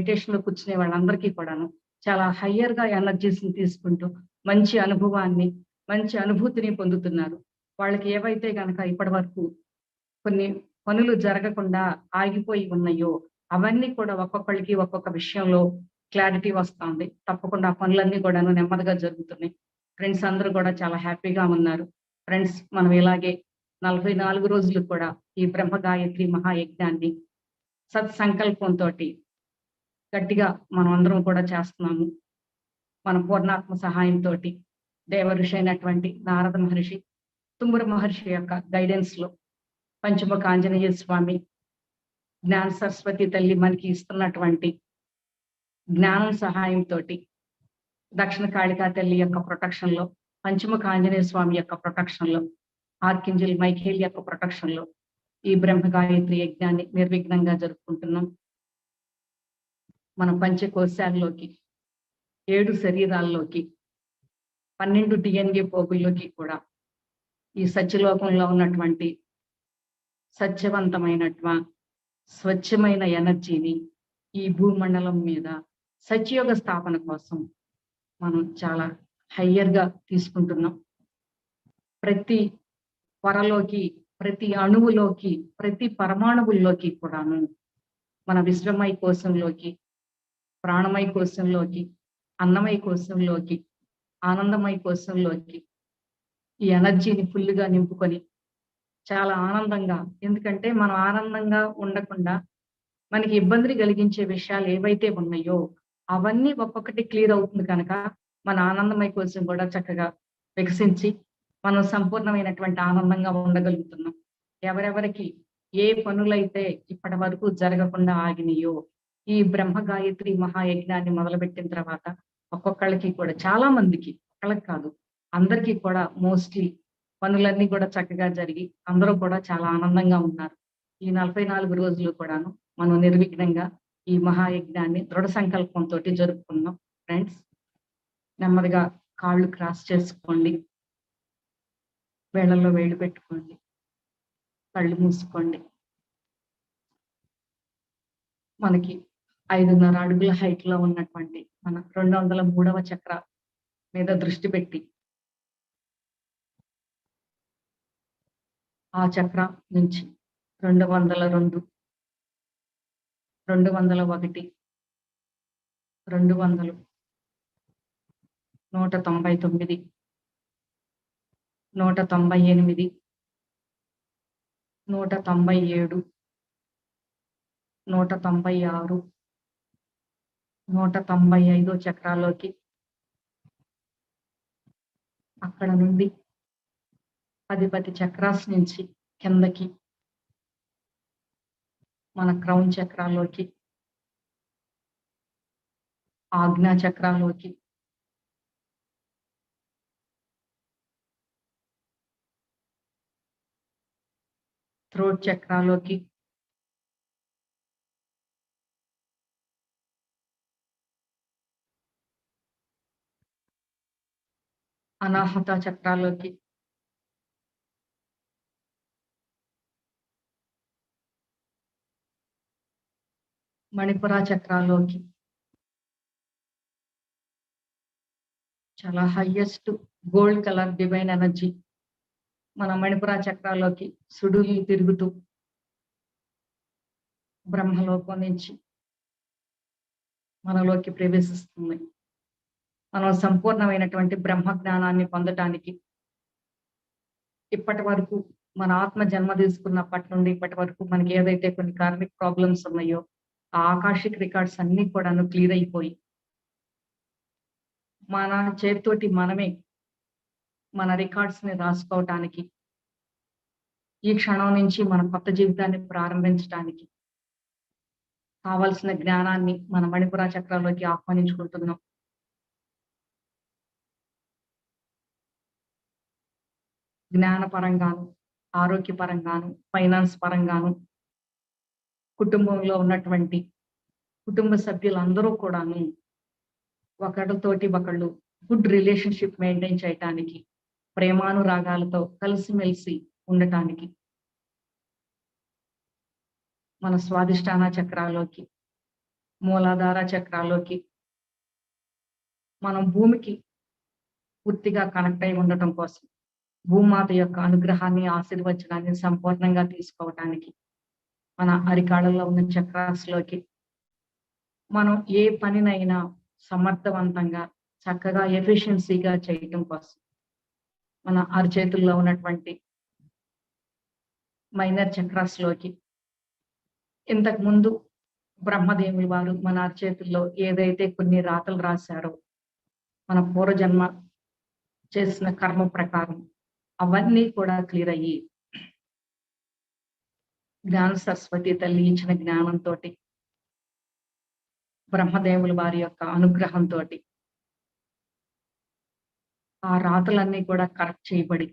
మెడిటేషన్‌లో కూర్చునే వాళ్ళందరికీ కూడాను చాలా హయ్యర్‌గా ఎనర్జీస్‌ని తీసుకుంటూ, మంచి అనుభవాన్ని, మంచి అనుభూతిని పొందుతున్నారు. వాళ్ళకి ఏవైతే గనక ఇప్పటివరకు కొన్ని పనులు జరగకుండా ఆగిపోయి ఉన్నాయో, అవన్నీ కూడా ఒక్కొక్కళ్ళకి ఒక్కొక్క విషయంలో క్లారిటీ వస్తాంది. తప్పకుండా ఆ పనులన్నీ కూడాను నెమ్మదిగా జరుగుతున్నాయి. ఫ్రెండ్స్ అందరూ కూడా చాలా హ్యాపీగా ఉన్నారు. ఫ్రెండ్స్ మనం ఇలాగే 44 రోజులు కూడా ఈ బ్రహ్మ గాయత్రి మహాయజ్ఞాన్ని సత్సంకల్పంతోటి గట్టిగా మనం అందరం కూడా చేస్తున్నాము. మన పూర్ణాత్మ సహాయంతోటి దేవఋషి అయినటువంటి నారద మహర్షి, తుమ్మూరు మహర్షి యొక్క గైడెన్స్‌లో పంచముఖ ఆంజనేయ స్వామి, జ్ఞాన సరస్వతి తల్లి మనకి ఇస్తున్నటువంటి జ్ఞానం సహాయంతోటి, దక్షిణ కాళికా తల్లి యొక్క ప్రొటెక్షన్‌లో, పంచముఖ ఆంజనేయ స్వామి యొక్క ప్రొటెక్షన్‌లో, ఆర్కింజల్ మైఖేల్ యొక్క ప్రొటెక్షన్‌లో ఈ బ్రహ్మ గాయత్రి యజ్ఞాన్ని నిర్విఘ్నంగా జరుపుకుంటున్నాం. మన పంచకోశాల్లోకి, 7 శరీరాల్లోకి, 12 DNA పోగుల్లోకి కూడా ఈ సత్యలోకంలో ఉన్నటువంటి స్వచ్ఛమైన ఎనర్జీని ఈ భూమండలం మీద సత్యయోగ స్థాపన కోసం మనం చాలా హయ్యర్‌గా తీసుకుంటున్నాం. ప్రతి పొరలోకి, ప్రతి అణువులోకి, ప్రతి పరమాణువుల్లోకి కూడాను మన విశ్వమయ కోశంలోకి, ప్రాణమయ కోశంలోకి, అన్నమయ కోశంలోకి, ఆనందమయ కోశంలోకి ఈ ఎనర్జీని ఫుల్‌గా నింపుకొని చాలా ఆనందంగా, ఎందుకంటే మనం ఆనందంగా ఉండకుండా మనకి ఇబ్బందిని కలిగించే విషయాలు ఏవైతే ఉన్నాయో అవన్నీ ఒక్కొక్కటి క్లియర్ అవుతుంది కనుక మన ఆనందమయ కోసం కూడా చక్కగా వికసించి మనం సంపూర్ణమైనటువంటి ఆనందంగా ఉండగలుగుతున్నాం. ఎవరెవరికి ఏ పనులైతే ఇప్పటి వరకు జరగకుండా ఆగినాయో ఈ బ్రహ్మ గాయత్రి మహాయజ్ఞాన్ని మొదలుపెట్టిన తర్వాత ఒక్కొక్కళ్ళకి కూడా, చాలా మందికి, ఒక్కళ్ళకి కాదు అందరికీ కూడా మోస్ట్లీ పనులన్నీ కూడా చక్కగా జరిగి అందరూ కూడా చాలా ఆనందంగా ఉన్నారు. ఈ 44 రోజులు కూడాను మనం నిర్విఘ్నంగా ఈ మహాయజ్ఞాన్ని దృఢ సంకల్పంతో జరుపుకున్నాం. ఫ్రెండ్స్, నెమ్మదిగా కాళ్ళు క్రాస్ చేసుకోండి, వేళ్ళల్లో వేళ్ళు పెట్టుకోండి, కళ్ళు మూసుకోండి. మనకి 5.5 అడుగుల హైట్ లో ఉన్నటువంటి మన 203వ చక్ర మీద దృష్టి పెట్టి ఆ చక్ర నుంచి 202, 201, 200, 199, 198, 197, 196, 196, 195 చక్రాల్లోకి, అక్కడ నుండి 10 చక్రాస్ నుంచి కిందకి మన క్రౌన్ చక్రాల్లోకి, ఆజ్ఞా చక్రాల్లోకి, థ్రోట్ చక్రాల్లోకి, అనాహత చక్రాల్లోకి, మణిపుర చక్రాల్లోకి, చాలా highest gold colour divine energy మన మణిపుర చక్రాల్లోకి సుడులు తిరుగుతూ బ్రహ్మలోకం నుంచి మనలోకి ప్రవేశిస్తుంది. మనం సంపూర్ణమైనటువంటి బ్రహ్మ జ్ఞానాన్ని పొందటానికి ఇప్పటి వరకు మన ఆత్మ జన్మ తీసుకున్నప్పటి నుండి ఇప్పటి వరకు మనకి ఏదైతే కొన్ని కార్మిక్ ప్రాబ్లమ్స్ ఉన్నాయో ఆ ఆకాశిక్ రికార్డ్స్ అన్ని కూడాను క్లియర్ అయిపోయి మన చేతితోటి మనమే మన రికార్డ్స్ ని రాసుకోవటానికి, ఈ క్షణం నుంచి మన కొత్త జీవితాన్ని ప్రారంభించడానికి కావలసిన జ్ఞానాన్ని మన మణిపుర చక్రాల్లోకి ఆహ్వానించుకుంటున్నాం. జ్ఞానపరంగాను, ఆరోగ్యపరంగాను, ఫైనాన్స్ పరంగాను, కుటుంబంలో ఉన్నటువంటి కుటుంబ సభ్యులందరూ కూడాను ఒకళ్ళతోటి ఒకళ్ళు గుడ్ రిలేషన్షిప్ మెయింటైన్ చేయటానికి, ప్రేమానురాగాలతో కలిసిమెలిసి ఉండటానికి మన స్వాదిష్టాన చక్రాల్లోకి మూలాధార చక్రాలోకి మనం భూమికి పూర్తిగా కనెక్ట్ అయి ఉండటం కోసం, భూమాత యొక్క అనుగ్రహాన్ని, ఆశీర్వచనాన్ని సంపూర్ణంగా తీసుకోవటానికి మన అరికాళ్ళలో ఉన్న చక్రాస్‌లోకి మనం ఏ పనినైనా సమర్థవంతంగా, చక్కగా, ఎఫిషియన్సీగా చేయటం కోసం మన అరచేతుల్లో ఉన్నటువంటి మైనర్ చక్రాస్‌లోకి ఇంతకుముందు బ్రహ్మదేవుని వారు మన అరచేతుల్లో ఏదైతే కొన్ని రాతలు రాశారో, మన పూర్వజన్మ చేసిన కర్మ ప్రకారం అవన్నీ కూడా క్లియర్ అయ్యి, జ్ఞాన సరస్వతి తల్లి ఇచ్చిన జ్ఞానంతోటి, బ్రహ్మదేవుల వారి యొక్క అనుగ్రహంతోటి ఆ రాతలన్నీ కూడా కరెక్ట్ చేయబడి,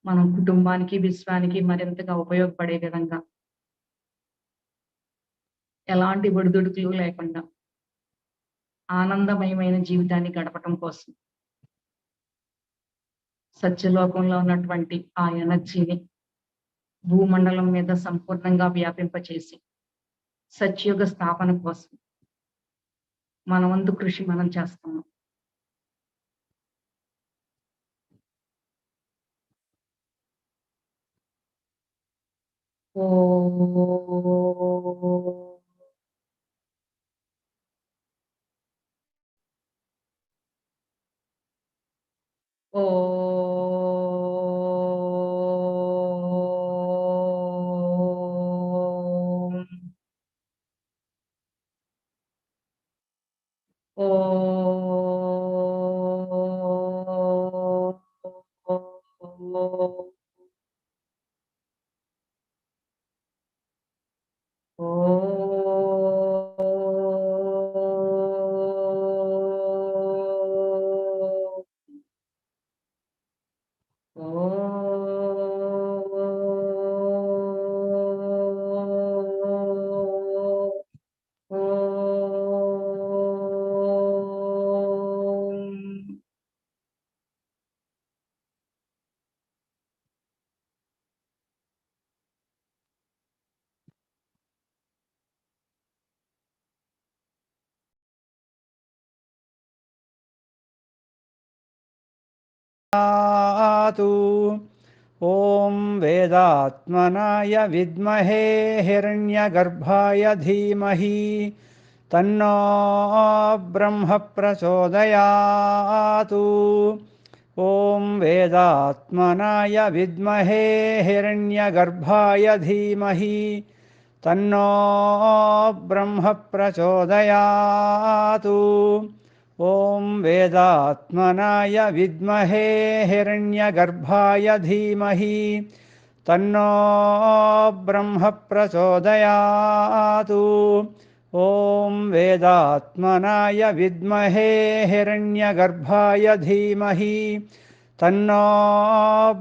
మనం కుటుంబానికి, విశ్వానికి మరింతగా ఉపయోగపడే విధంగా ఎలాంటి ఒడిదుడుకులు లేకుండా ఆనందమయమైన జీవితాన్ని గడపటం కోసం సత్యలోకంలో ఉన్నటువంటి ఆ ఎనర్జీని భూమండలం మీద సంపూర్ణంగా వ్యాపింపచేసి సత్యయుగ స్థాపన కోసం మన వంతు కృషి మనం చేస్తున్నాం. ఓ ఓం. ॐ वेदात्मनाय विद्महे हिरण्यगर्भाय धीमहि तन्नो ब्रह्म प्रचोदयात्। ॐ वेदात्मनाय विद्महे हिरण्यगर्भाय धीमहि तन्नो ब्रह्म प्रचोदयात्। ॐ वेदात्मनाय विद्महे हिरण्यगर्भाय धीमहि तन्नो ब्रह्म प्रचोदयात्। ॐ वेदात्मनाय विद्महे हिरण्यगर्भाय धीमहि तन्नो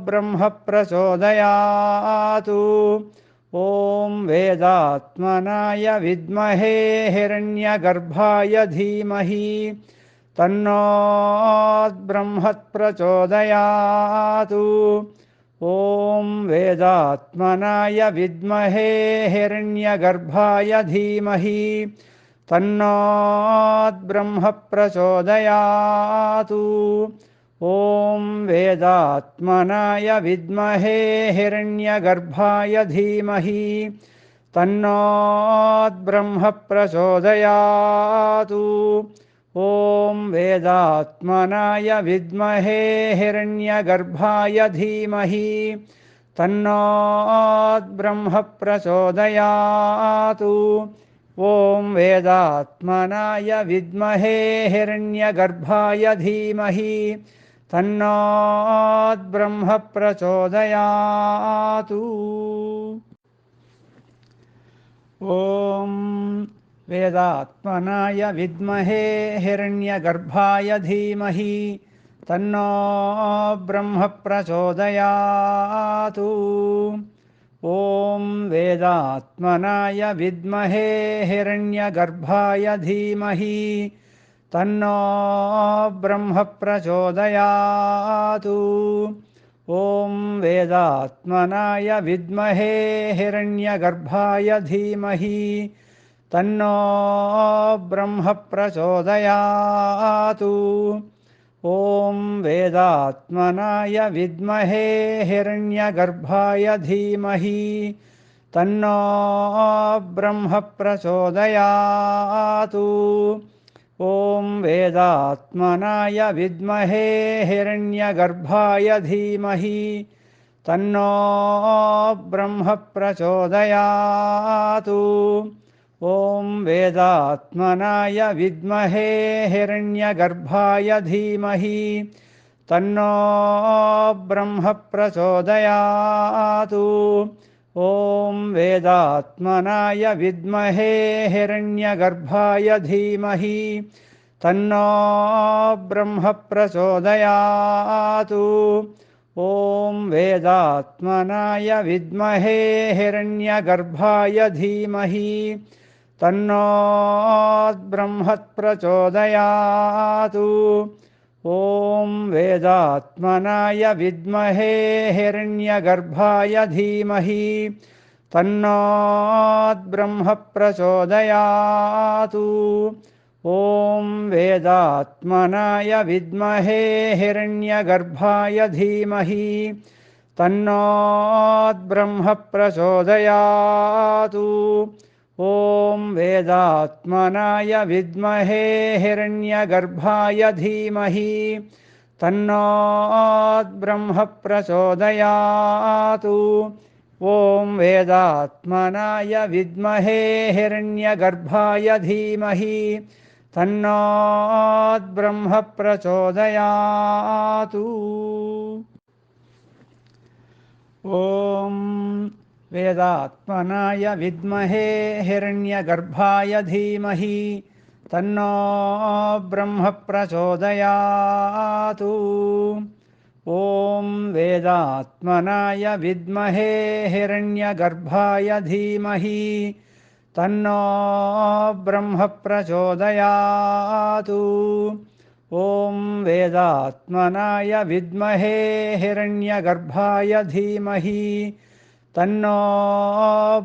ब्रह्म प्रचोदयात्। ॐ वेदात्मनाय विद्महे हिरण्यगर्भाय धीमहि तन्नो ब्रह्म प्रचोदयात्। ॐ वेदात्मनाय विद्महे हिरण्यगर्भाय धीमहि तन्नो ब्रह्म प्रचोदयात्। ॐ वेदात्मनाय विद्महे हिरण्यगर्भाय धीमहि तन्नो ब्रह्म प्रचोदयात्। ॐ वेदात्मनाय विद्महे हिरण्यगर्भाय धीमहि तन्नो ब्रह्म प्रचोदयात्। ॐ वेदात्मनाय विद्महे हिरण्यगर्भाय धीमहि तन्नो ब्रह्म प्रचोदयात्। ॐ वेदात्मनाय विद्महे हिरण्यगर्भाय धीमहि तन्नो ब्रह्म प्रचोदयात्। ॐ वेदात्मनाय विद्महे हिरण्यगर्भाय धीमहि तन्नो ब्रह्म प्रचोदयात्। ॐ वेदात्मनाय विद्महे हिरण्यगर्भाय धीमहि तन्नो ब्रह्म प्रचोदयातु। ॐ वेदात्मनाय विद्महे हिरण्यगर्भाय धीमहि तन्नो ब्रह्म प्रचोदयातु। ॐ वेदात्मनाय विद्महे हिरण्यगर्भाय धीमहि तन्नो ब्रह्म प्रचोदयातु। ॐ वेदात्मनाय विद्महे हिरण्यगर्भाय धीमहि तन्नो ब्रह्म प्रचोदयातु। ॐ वेदात्मनाय विद्महे हिरण्यगर्भाय धीमहि तन्नो ब्रह्म प्रचोदयातु। ॐ वेदात्मनाय विद्महे हिरण्यगर्भाय धीमहि तन्नो ब्रह्म प्रचोदयातु। ॐ वेदात्मनाय विद्महे हिरण्यगर्भाय धीमहि तन्नो ब्रह्म प्रचोदयातु। ॐ वेदात्मनाय विद्महे हिरण्यगर्भाय धीमहि तन्नो ब्रह्म प्रचोदयातु। ॐ वेदात्मनाय विद्महे हिरण्यगर्भाय धीमहि तन्नो ब्रह्म प्रचोदयातु। ॐ वेदात्मनाय विद्महे हिरण्यगर्भाय धीमहि तन्नो ब्रह्म प्रचोदयातु। ॐ वेदात्मनाय विद्महे हिरण्यगर्भाय धीमहि तन्नो ब्रह्म प्रचोदयातु। ॐ वेदात्मनाय विद्महे हिरण्यगर्भाय धीमहि तन्नो ब्रह्म प्रचोदयातु। ॐ वेदात्मनाय विद्महे हिरण्यगर्भाय धीमहि तन्नो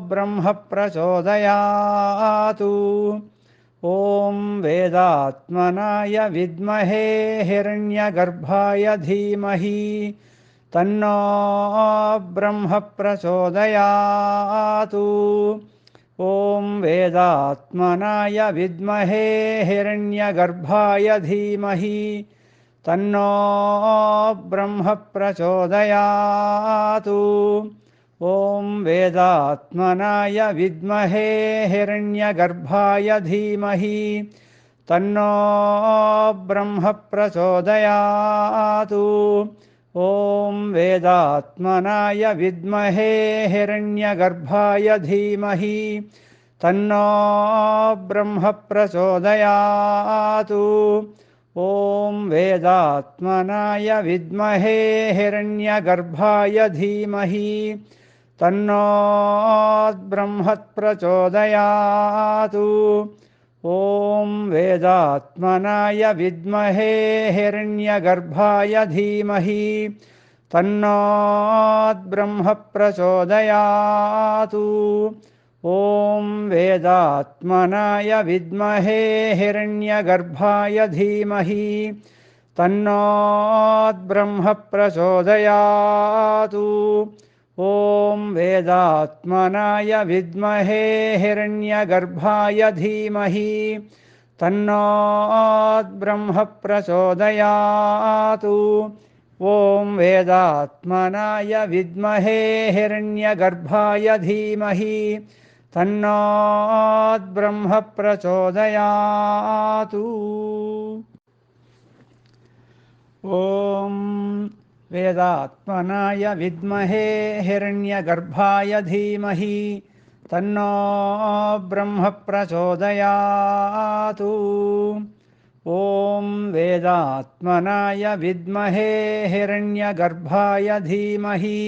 ब्रह्म प्रचोदयातु। ॐ वेदात्मनाय विद्महे हिरण्यगर्भाय धीमहि तन्नो ब्रह्म प्रचोदयातु। ॐ वेदात्मनाय विद्महे हिरण्यगर्भाय धीमहि तन्नो ब्रह्म प्रचोदयातु। ॐ वेदात्मनाय विद्महे हिरण्यगर्भाय धीमहि तन्नो ब्रह्म प्रचोदयातु। ॐ वेदात्मनाय विद्महे हिरण्यगर्भाय धीमहि तन्नो ब्रह्म प्रचोदयातु। ॐ वेदात्मनाय विद्महे हिरण्यगर्भाय धीमहि तन्नो ब्रह्म प्रचोदयातु। ॐ वेदात्मनाय विद्महे हिरण्यगर्भाय धीमहि तन्नो ब्रह्म प्रचोदयातु। ॐ वेदात्मनाय विद्महे हिरण्यगर्भाय धीमहि तन्नो ब्रह्म प्रचोदयातु। ॐ वेदात्मनाय विद्महे हिरण्यगर्भाय धीमहि तन्नो ब्रह्म प्रचोदयातु। ॐ वेदात्मनाय विद्महे हिरण्यगर्भाय धीमहि तन्नो ब्रह्म प्रचोदयातु। ॐ वेदात्मनाय विद्महे हिरण्यगर्भाय धीमहि तन्नो ब्रह्म प्रचोदयातु। ॐ वेदात्मनाय विद्महे हिरण्यगर्भाय धीमहि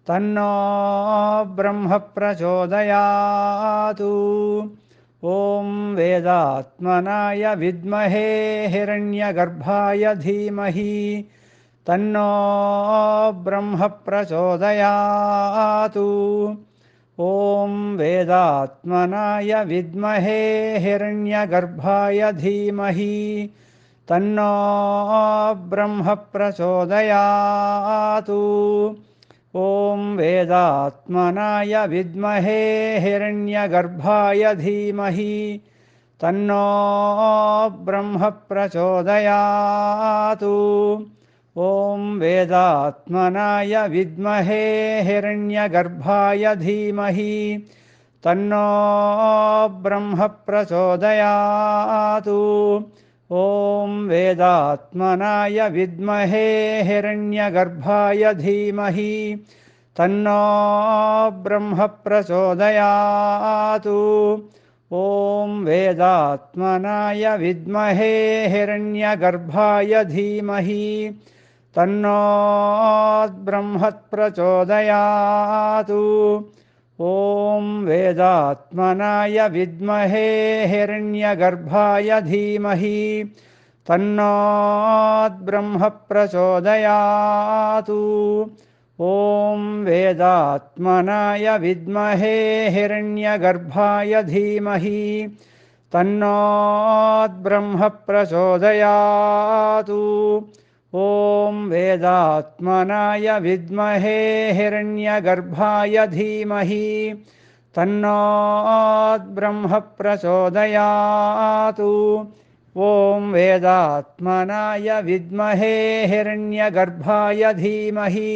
तन्नो ब्रह्म प्रचोदयातु। ॐ वेदात्मनाय विद्महे हिरण्यगर्भाय धीमहि तन्नो ब्रह्म प्रचोदयातु। ॐ वेदात्मनाय विद्महे हिरण्यगर्भाय धीमहि तन्नो ब्रह्म प्रचोदयात्। ॐ वेदात्मनाय विद्महे हिरण्यगर्भाय धीमहि तन्नो ब्रह्म प्रचोदयात्। ॐ वेदात्मनाय विद्महे हिरण्यगर्भाय धीमहि तन्नो ब्रह्म प्रचोदयात्। ॐ वेदात्मनाय विद्महे हिरण्यगर्भाय धीमहि तन्नो ब्रह्म प्रचोदयात्। ॐ वेदात्मनाय विद्महे हिरण्यगर्भाय धीमहि तन्नो ब्रह्म प्रचोदयात्। ॐ वेदात्मनाय विद्महे हिरण्यगर्भाय धीमहि तन्नो ब्रह्म प्रचोदयात्। ॐ वेदात्मनाय विद्महे हिरण्यगर्भाय धीमहि तन्नो ब्रह्म प्रचोदयात्। ॐ वेदात्मनाय विद्महे हिरण्यगर्भाय धीमहि तन्नो ब्रह्म प्रचोदयात्। ॐ वेदात्मनाय विद्महे हिरण्यगर्भाय धीमहि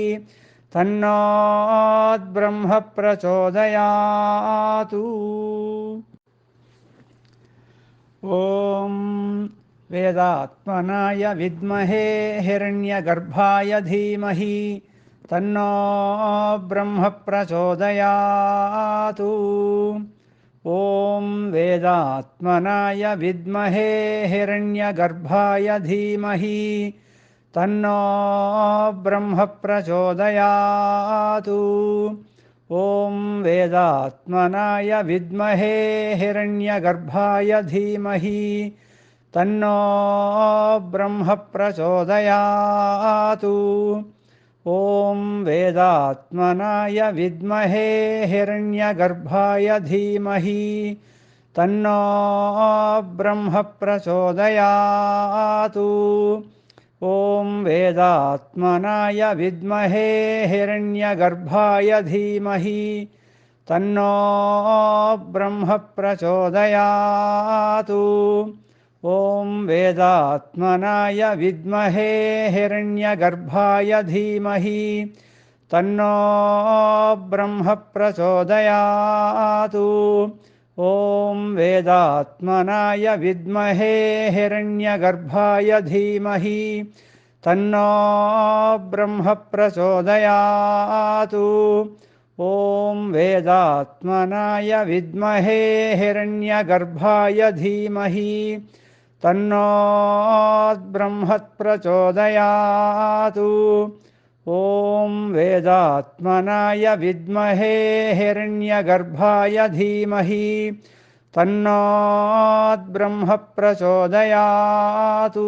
तन्नो ब्रह्म प्रचोदयात्। ॐ वेदात्मनाय विद्महे हिरण्यगर्भाय धीमहि तन्नो ब्रह्म प्रचोदयात्। ॐ वेदात्मनाय विद्महे हिरण्यगर्भाय धीमहि तन्नो ब्रह्म प्रचोदयात्। ॐ वेदात्मनाय विद्महे हिरण्यगर्भाय धीमहि तन्नो ब्रह्म प्रचोदयात्। ॐ वेदात्मनाय विद्महे हिरण्यगर्भाय धीमहि तन्नो ब्रह्म प्रचोदयात्। ॐ वेदात्मनाय विद्महे हिरण्यगर्भाय धीमहि तन्नो ब्रह्म प्रचोदयात्। ॐ वेदात्मनाय विद्महे हिरण्यगर्भाय धीमहि तन्नो ब्रह्म प्रचोदयात्। ॐ वेदात्मनाय विद्महे हिरण्यगर्भाय धीमहि तन्नो ब्रह्म प्रचोदयात्। ॐ वेदात्मनाय विद्महे हिरण्यगर्भाय धीमहि तन्नो ब्रह्म प्रचोदयात्। ॐ वेदात्मनाय विद्महे हिरण्यगर्भाय धीमहि तन्नो ब्रह्म प्रचोदयात्।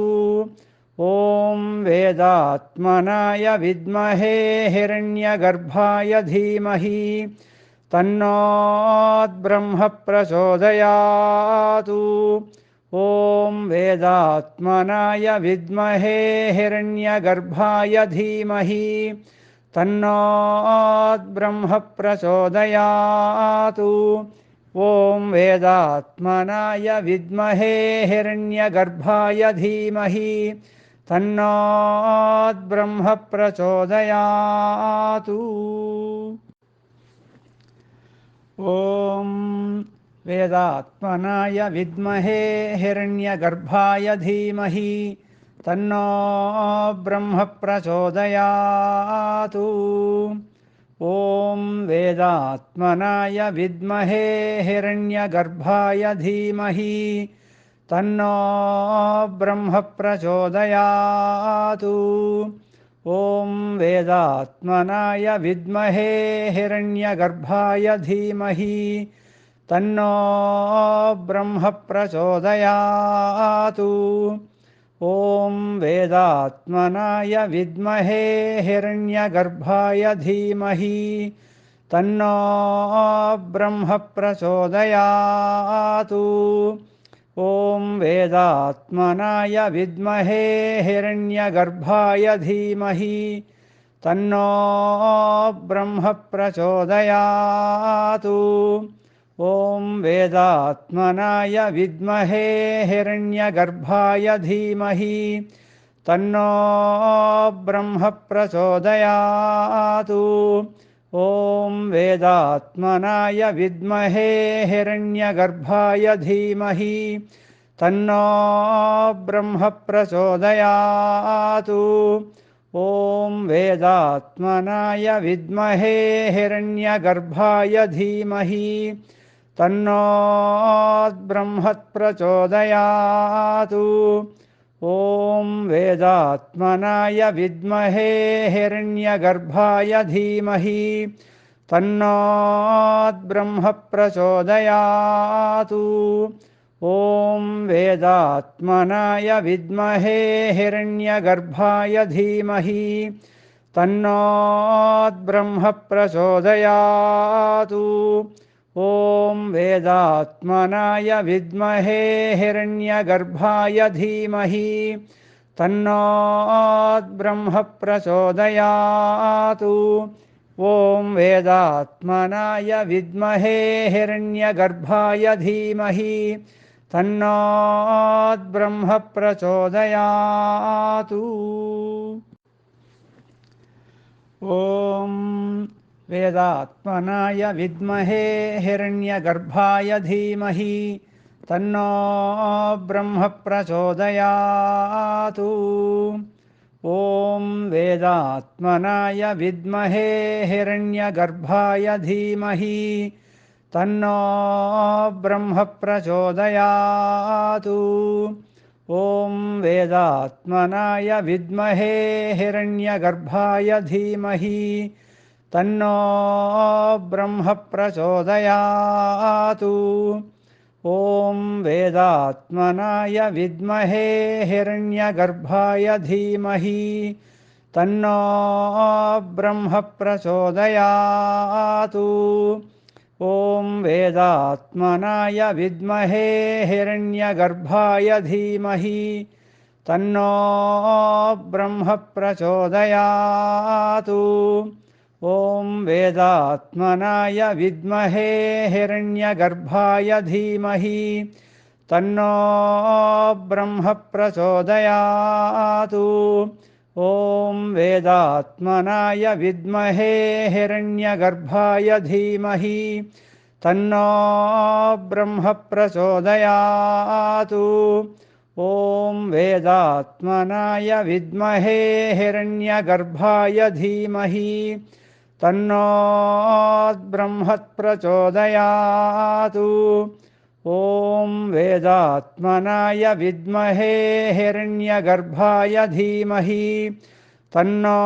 ॐ वेदात्मनाय विद्महे हिरण्यगर्भाय धीमहि तन्नो ब्रह्म प्रचोदयात्। ॐ वेदात्मनाय विद्महे हिरण्यगर्भाय धीमहि तन्नो ब्रह्म प्रचोदयात्। ॐ वेदात्मनाय विद्महे हिरण्यगर्भाय धीमहि तन्नो ब्रह्म प्रचोदयात्। ॐ वेदात्मनाय विद्महे हिरण्यगर्भाय धीमहि तन्नो ब्रह्म प्रचोदयात्। ॐ वेदात्मनाय विद्महे हिरण्यगर्भाय धीमहि तन्नो ब्रह्म प्रचोदयात्। ॐ वेदात्मनाय विद्महे हिरण्यगर्भाय धीमहि तन्नो ब्रह्म प्रचोदयात्। ॐ वेदात्मनाय विद्महे हिरण्यगर्भाय धीमहि तन्नो ब्रह्म प्रचोदयातु। ॐ वेदात्मनाय विद्महे हिरण्यगर्भाय धीमहि तन्नो ब्रह्म प्रचोदयातु। ॐ वेदात्मनाय विद्महे हिरण्यगर्भाय धीमहि तन्नो ब्रह्म प्रचोदयातु। ॐ वेदात्मनाय विद्महे हिरण्यगर्भाय धीमहि तन्नो ब्रह्म प्रचोदयातु। ॐ वेदात्मनाय विद्महे हिरण्यगर्भाय धीमहि तन्नो ब्रह्म प्रचोदयातु। ॐ वेदात्मनाय विद्महे हिरण्यगर्भाय धीमहि तन्नो ब्रह्म प्रचोदयातु। ॐ वेदात्मनाय विद्महे हिरण्यगर्भाय धीमहि तन्नो ब्रह्म प्रचोदयातु। ॐ वेदात्मनाय विद्महे हिरण्यगर्भाय धीमहि तन्नो ब्रह्म प्रचोदयातु। ॐ वेदात्मनाय विद्महे हिरण्यगर्भाय धीमहि तन्नो ब्रह्म प्रचोदयातु। ॐ वेदात्मनाय विद्महे हिरण्यगर्भाय धीमहि तन्नो ब्रह्म प्रचोदयातु। ॐ वेदात्मनाय विद्महे हिरण्यगर्भाय धीमहि तन्नो ब्रह्म प्रचोदयातु। ॐ वेदात्मनाय विद्महे हिरण्यगर्भाय धीमहि तन्नो ब्रह्म प्रचोदयातु। ॐ वेदात्मनाय विद्महे हिरण्यगर्भाय धीमहि तन्नो ब्रह्म प्रचोदयातु। ॐ वेदात्मनाय विद्महे हिरण्यगर्भाय धीमहि तन्नो ब्रह्म प्रचोदयातु। ॐ वेदात्मनाय विद्महे हिरण्यगर्भाय धीमहि तन्नो ब्रह्म प्रचोदयातु। ॐ वेदात्मनाय विद्महे हिरण्यगर्भाय धीमहि तन्नो ब्रह्म प्रचोदयातु। ॐ वेदात्मनाय विद्महे हिरण्यगर्भाय धीमहि तन्नो ब्रह्म प्रचोदयातु। ॐ वेदात्मनाय विद्महे हिरण्यगर्भाय धीमहि तन्नो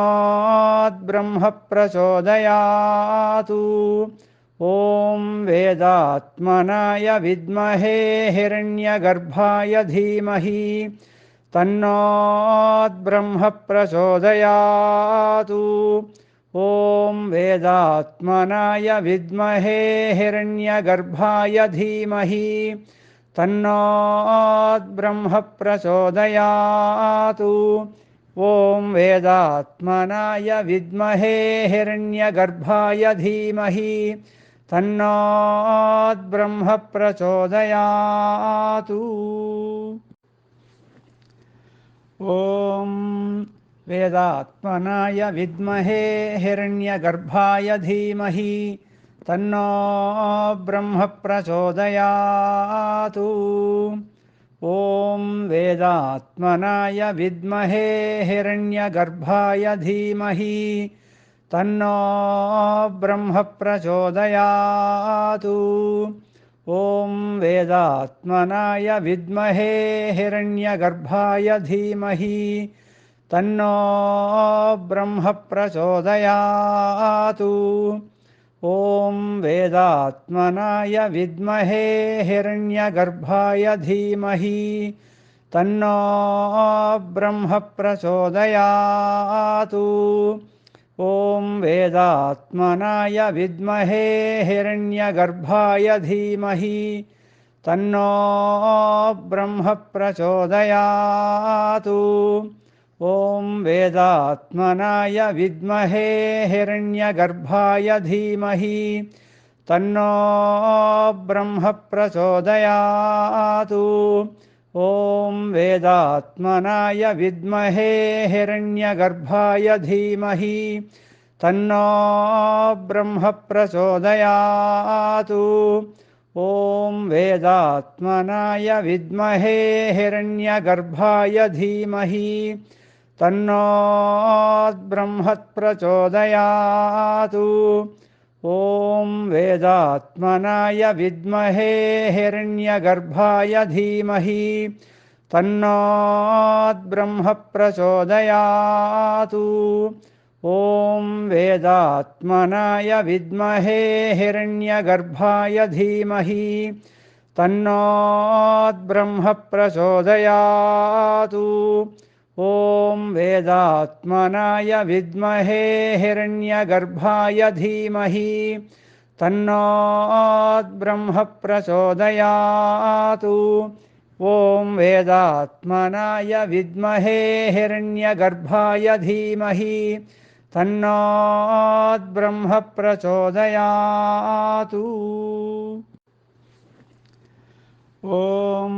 ब्रह्म प्रचोदयातु। ॐ वेदात्मनाय विद्महे हिरण्यगर्भाय धीमहि तन्नो ब्रह्म प्रचोदयातु। ॐ वेदात्मनाय विद्महे हिरण्यगर्भाय धीमहि तन्नो ब्रह्म प्रचोदयातु। ॐ वेदात्मनाय विद्महे हिरण्यगर्भाय धीमहि तन्नो ब्रह्म प्रचोदयातु। ॐ वेदात्मनाय विद्महे हिरण्यगर्भाय धीमहि तन्नो ब्रह्म प्रचोदयातु। ॐ वेदात्मनाय विद्महे हिरण्यगर्भाय धीमहि तन्नो ब्रह्म प्रचोदयातु। ॐ वेदात्मनाय विद्महे हिरण्यगर्भाय धीमहि तन्नो ब्रह्म प्रचोदयातु। ॐ वेदात्मनाय विद्महे हिरण्यगर्भाय धीमहि तन्नो ब्रह्म प्रचोदयातु। ॐ वेदात्मनाय विद्महे हिरण्यगर्भाय धीमहि तन्नो ब्रह्म प्रचोदयात्। ॐ वेदात्मनाय विद्महे हिरण्यगर्भाय धीमहि तन्नो ब्रह्म प्रचोदयात्। ॐ वेदात्मनाय विद्महे हिरण्यगर्भाय धीमहि तन्नो ब्रह्म प्रचोदयात्। ॐ वेदात्मनाय विद्महे हिरण्यगर्भाय धीमहि तन्नो ब्रह्म प्रचोदयात्। ॐ वेदात्मनाय विद्महे हिरण्यगर्भाय धीमहि तन्नो ब्रह्म प्रचोदयात्। ॐ वेदात्मनाय विद्महे हिरण्यगर्भाय धीमहि तन्नो ब्रह्म प्रचोदयात्। ॐ वेदात्मनाय विद्महे हिरण्यगर्भाय धीमहि तन्नो ब्रह्म प्रचोदयात्। ॐ वेदात्मनाय विद्महे हिरण्यगर्भाय धीमहि तन्नो ब्रह्म प्रचोदयात्। ॐ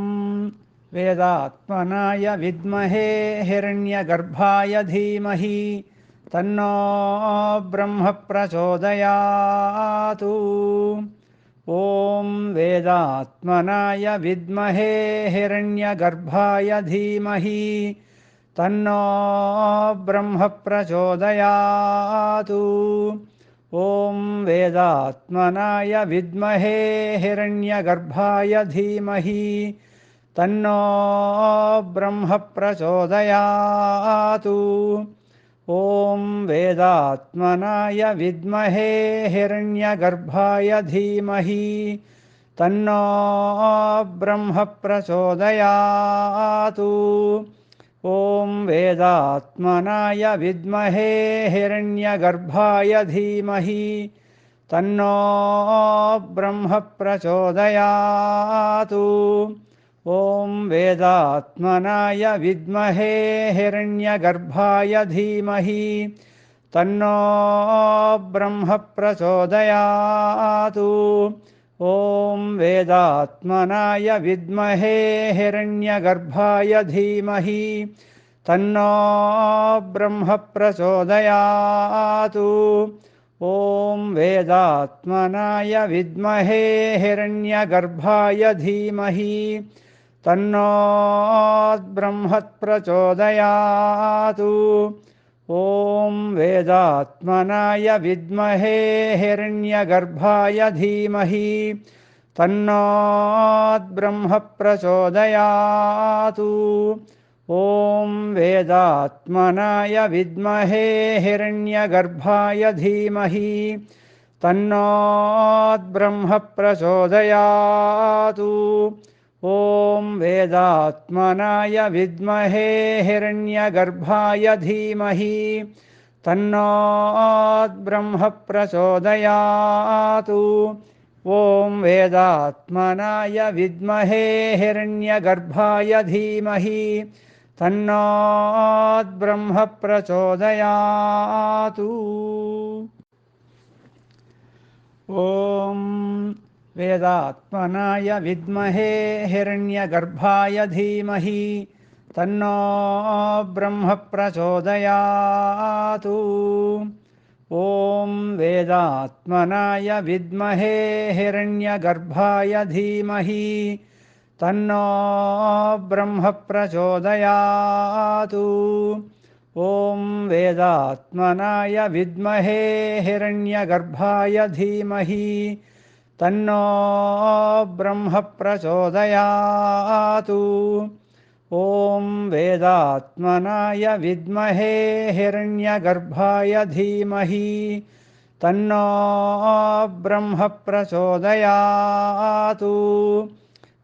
वेदात्मनाय विद्महे हिरण्यगर्भाय धीमहि तन्नो ब्रह्म प्रचोदयात्। ॐ वेदात्मनाय विद्महे हिरण्यगर्भाय धीमहि तन्नो ब्रह्म प्रचोदयात्। ॐ वेदात्मनाय विद्महे हिरण्यगर्भाय धीमहि तन्नो ब्रह्म प्रचोदयात्। ॐ वेदात्मनाय विद्महे हिरण्यगर्भाय धीमहि तन्नो ब्रह्म प्रचोदयात्। ॐ वेदात्मनाय विद्महे हिरण्यगर्भाय धीमहि तन्नो ब्रह्म प्रचोदयात्। ॐ वेदात्मनाय विद्महे हिरण्यगर्भाय धीमहि तन्नो ब्रह्म प्रचोदयात्। ॐ वेदात्मनाय विद्महे हिरण्यगर्भाय धीमहि तन्नो ब्रह्म प्रचोदयात्। ॐ वेदात्मनाय विद्महे हिरण्यगर्भाय धीमहि तन्नो ब्रह्म प्रचोदयात्। ॐ वेदात्मनाय विद्महे हिरण्यगर्भाय धीमहि तन्नो ब्रह्म प्रचोदयात्। ॐ वेदात्मनाय विद्महे हिरण्यगर्भाय धीमहि तन्नो ब्रह्म प्रचोदयात्। ॐ वेदात्मनाय विद्महे हिरण्यगर्भाय धीमहि तन्नो ब्रह्म प्रचोदयात्। ॐ वेदात्मनाय विद्महे हिरण्यगर्भाय धीमहि तन्नो ब्रह्म प्रचोदयात्। ॐ वेदात्मनाय विद्महे हिरण्यगर्भाय धीमहि तन्नो ब्रह्म प्रचोदयात्। ॐ वेदात्मनाय विद्महे हिरण्यगर्भाय धीमहि तन्नो ब्रह्म प्रचोदयात्। ॐ वेदात्मनाय विद्महे हिरण्यगर्भाय धीमहि तन्नो ब्रह्म प्रचोदयात्। ॐ वेदात्मनाय विद्महे हिरण्यगर्भाय धीमहि तन्नो ब्रह्म प्रचोदयात्।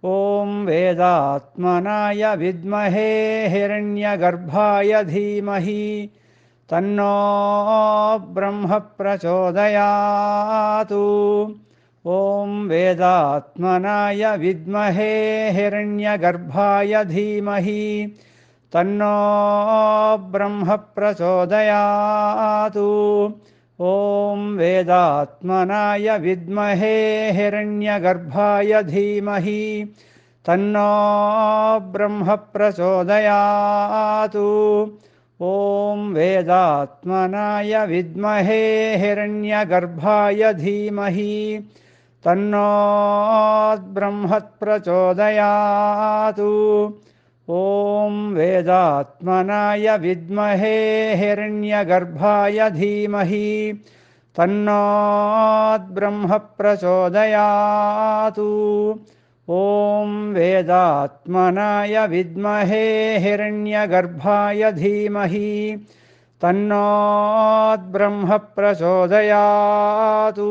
ॐ वेदात्मनाय विद्महे हिरण्यगर्भाय धीमहि तन्नो ब्रह्म प्रचोदयातु। ॐ वेदात्मनाय विद्महे हिरण्यगर्भाय धीमहि तन्नो ब्रह्म प्रचोदयातु। ॐ वेदात्मनाय विद्महे हिरण्यगर्भाय धीमहि तन्नो ब्रह्म प्रचोदयातु। ॐ वेदात्मनाय विद्महे हिरण्यगर्भाय धीमहि तन्नो ब्रह्म प्रचोदयातु। ॐ वेदात्मनाय विद्महे हिरण्यगर्भाय धीमहि तन्नो ब्रह्म प्रचोदयातु। ॐ वेदात्मनाय विद्महे हिरण्यगर्भाय धीमहि तन्नो ब्रह्म प्रचोदयातु।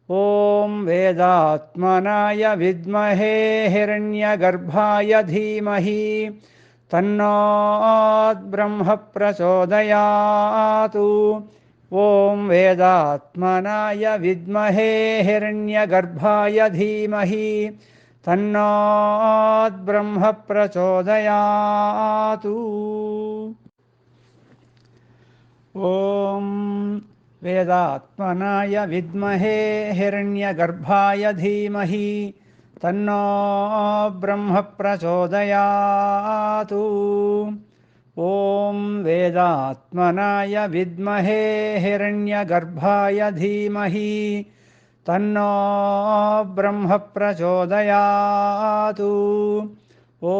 ॐ वेदात्मनाय विद्महे हिरण्यगर्भाय धीमहि तन्नो ब्रह्म प्रचोदयातु। ॐ वेदात्मनाय विद्महे हिरण्यगर्भाय धीमहि तन्नो ब्रह्म प्रचोदयातु। ॐ वेदात्मनाय विद्महे हिरण्यगर्भाय धीमहि तन्नो ब्रह्म प्रचोदयातु। ॐ वेदात्मनाय विद्महे हिरण्यगर्भाय धीमहि तन्नो ब्रह्म प्रचोदयातु। ॐ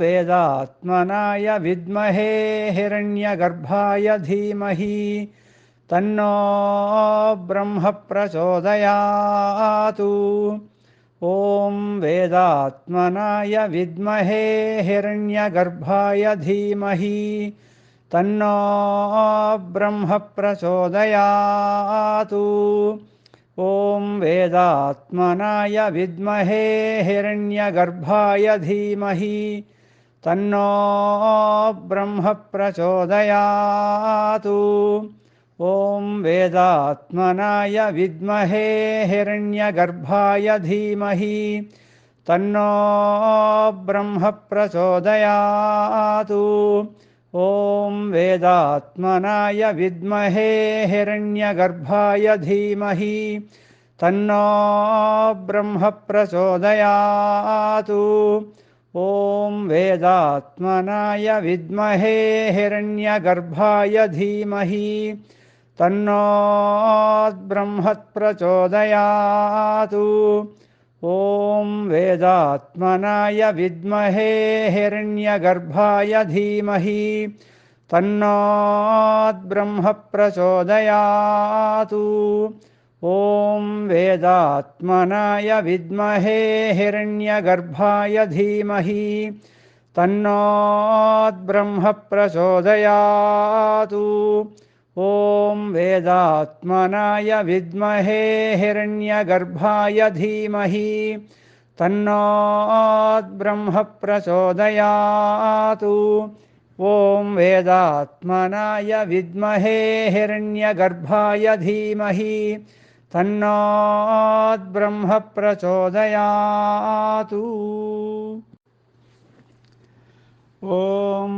वेदात्मनाय विद्महे हिरण्यगर्भाय धीमहि तन्नो ब्रह्म प्रचोदयातु। ॐ वेदात्मनाय विद्महे हिरण्यगर्भाय धीमहि तन्नो ब्रह्म प्रचोदयातु। ॐ वेदात्मनाय विद्महे हिरण्यगर्भाय धीमहि तन्नो ब्रह्म प्रचोदयातु। ॐ वेदात्मनाय विद्महे हिरण्यगर्भाय धीमहि तन्नो ब्रह्म प्रचोदयातु। ॐ वेदात्मनाय विद्महे हिरण्यगर्भाय धीमहि तन्नो ब्रह्म प्रचोदयातु। ॐ वेदात्मनाय विद्महे हिरण्यगर्भाय धीमहि तन्नो ब्रह्म प्रचोदयातु। ॐ वेदात्मनाय विद्महे हिरण्यगर्भाय धीमहि तन्नो ब्रह्म प्रचोदयातु। ॐ वेदात्मनाय विद्महे हिरण्यगर्भाय धीमहि तन्नो ब्रह्म प्रचोदयातु। ॐ वेदात्मनाय विद्महे हिरण्यगर्भाय धीमहि तन्नो ब्रह्म प्रचोदयातु। ॐ वेदात्मनाय विद्महे हिरण्यगर्भाय धीमहि तन्नो ब्रह्म प्रचोदयातु। ॐ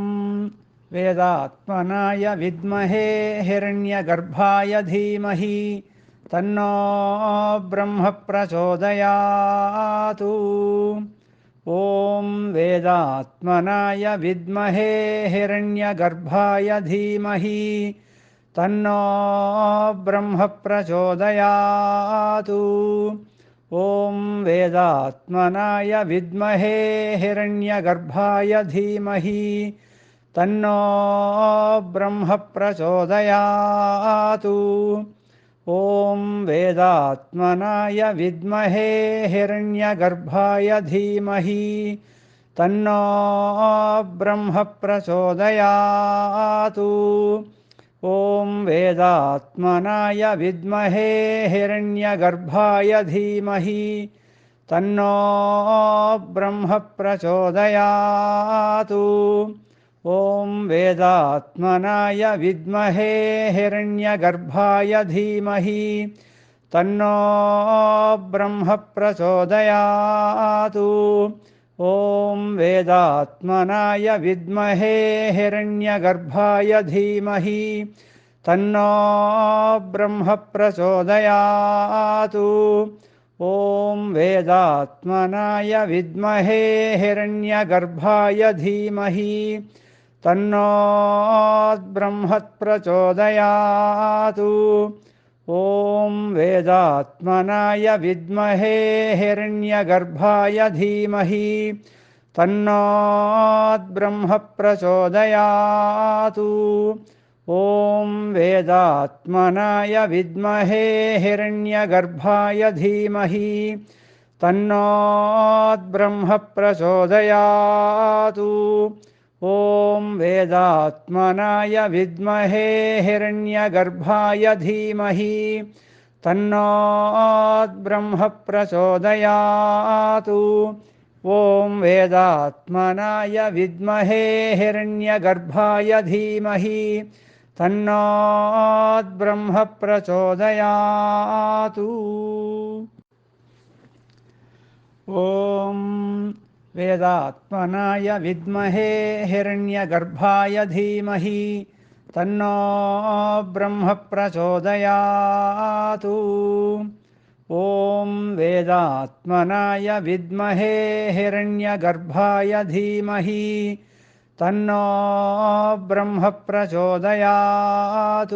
वेदात्मनाय विद्महे हिरण्यगर्भाय धीमहि तन्नो ब्रह्म प्रचोदयातु। ॐ वेदात्मनाय विद्महे हिरण्यगर्भाय धीमहि तन्नो ब्रह्म प्रचोदयातु। ॐ वेदात्मनाय विद्महे हिरण्यगर्भाय धीमहि तन्नो ब्रह्म प्रचोदयातु। ॐ वेदात्मनाय विद्महे हिरण्यगर्भाय धीमहि तन्नो ब्रह्म प्रचोदयातु। ॐ वेदात्मनाय विद्महे हिरण्यगर्भाय धीमहि तन्नो ब्रह्म प्रचोदयातु। ॐ वेदात्मनाय विद्महे हिरण्यगर्भाय धीमहि तन्नो ब्रह्म प्रचोदयात्। ॐ वेदात्मनाय विद्महे हिरण्यगर्भाय धीमहि तन्नो ब्रह्म प्रचोदयात्। ॐ वेदात्मनाय विद्महे हिरण्यगर्भाय धीमहि तन्नो ब्रह्म प्रचोदयात्। ॐ वेदात्मनाय विद्महे हिरण्यगर्भाय धीमहि तन्नो ब्रह्म प्रचोदयात्। ॐ वेदात्मनाय विद्महे हिरण्यगर्भाय धीमहि तन्नो ब्रह्म प्रचोदयात्। ॐ वेदात्मनाय विद्महे हिरण्यगर्भाय धीमहि तन्नो ब्रह्म प्रचोदयात्। ॐ वेदात्मनाय विद्महे हिरण्यगर्भाय धीमहि तन्नो ब्रह्म प्रचोदयात्। ॐ वेदात्मनाय विद्महे हिरण्यगर्भाय धीमहि तन्नो ब्रह्म प्रचोदयात्। ॐ वेदात्मनाय विद्महे हिरण्यगर्भाय धीमहि तन्नो ब्रह्म प्रचोदयात्।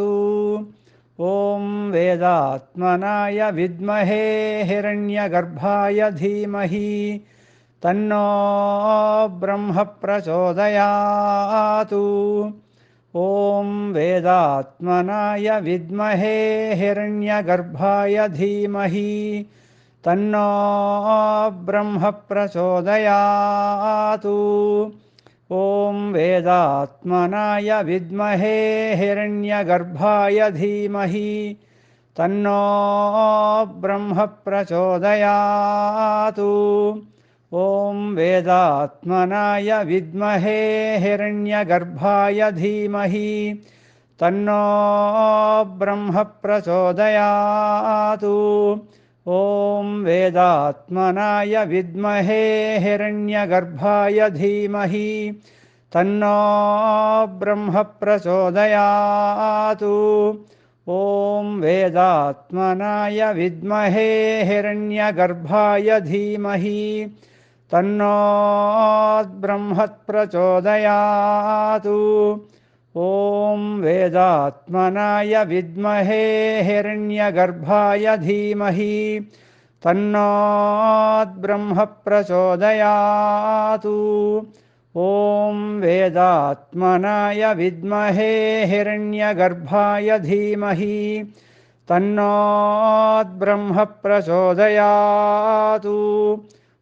ॐ वेदात्मनाय विद्महे हिरण्यगर्भाय धीमहि तन्नो ब्रह्म प्रचोदयात्। ॐ वेदात्मनाय विद्महे हिरण्यगर्भाय धीमहि तन्नो ब्रह्म प्रचोदयात्। ॐ वेदात्मनाय विद्महे हिरण्यगर्भाय धीमहि तन्नो ब्रह्म प्रचोदयात्। ॐ वेदात्मनाय विद्महे हिरण्यगर्भाय धीमहि तन्नो ब्रह्म प्रचोदयात्। ॐ वेदात्मनाय विद्महे हिरण्यगर्भाय धीमहि तन्नो ब्रह्म प्रचोदयात्। ॐ वेदात्मनाय विद्महे हिरण्यगर्भाय धीमहि तन्नो ब्रह्म प्रचोदयात्। ॐ वेदात्मनाय विद्महे हिरण्यगर्भाय धीमहि तन्नो ब्रह्म प्रचोदयात्। ॐ वेदात्मनाय विद्महे हिरण्यगर्भाय धीमहि तन्नो ब्रह्म प्रचोदयात्।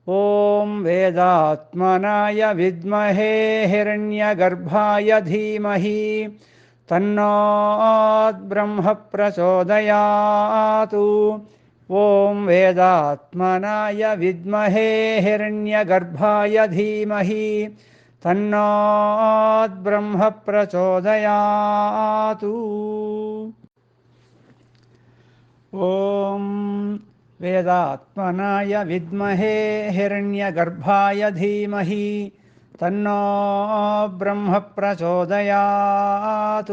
ॐ वेदात्मनाय विद्महे हिरण्यगर्भाय धीमहि तन्नो ब्रह्म प्रचोदयात्। ॐ वेदात्मनाय विद्महे हिरण्यगर्भाय धीमहि तन्नो ब्रह्म प्रचोदयात्। ॐ वेदात्मनाय विद्महे हिरण्यगर्भाय धीमहि तन्नो ब्रह्म प्रचोदयात्।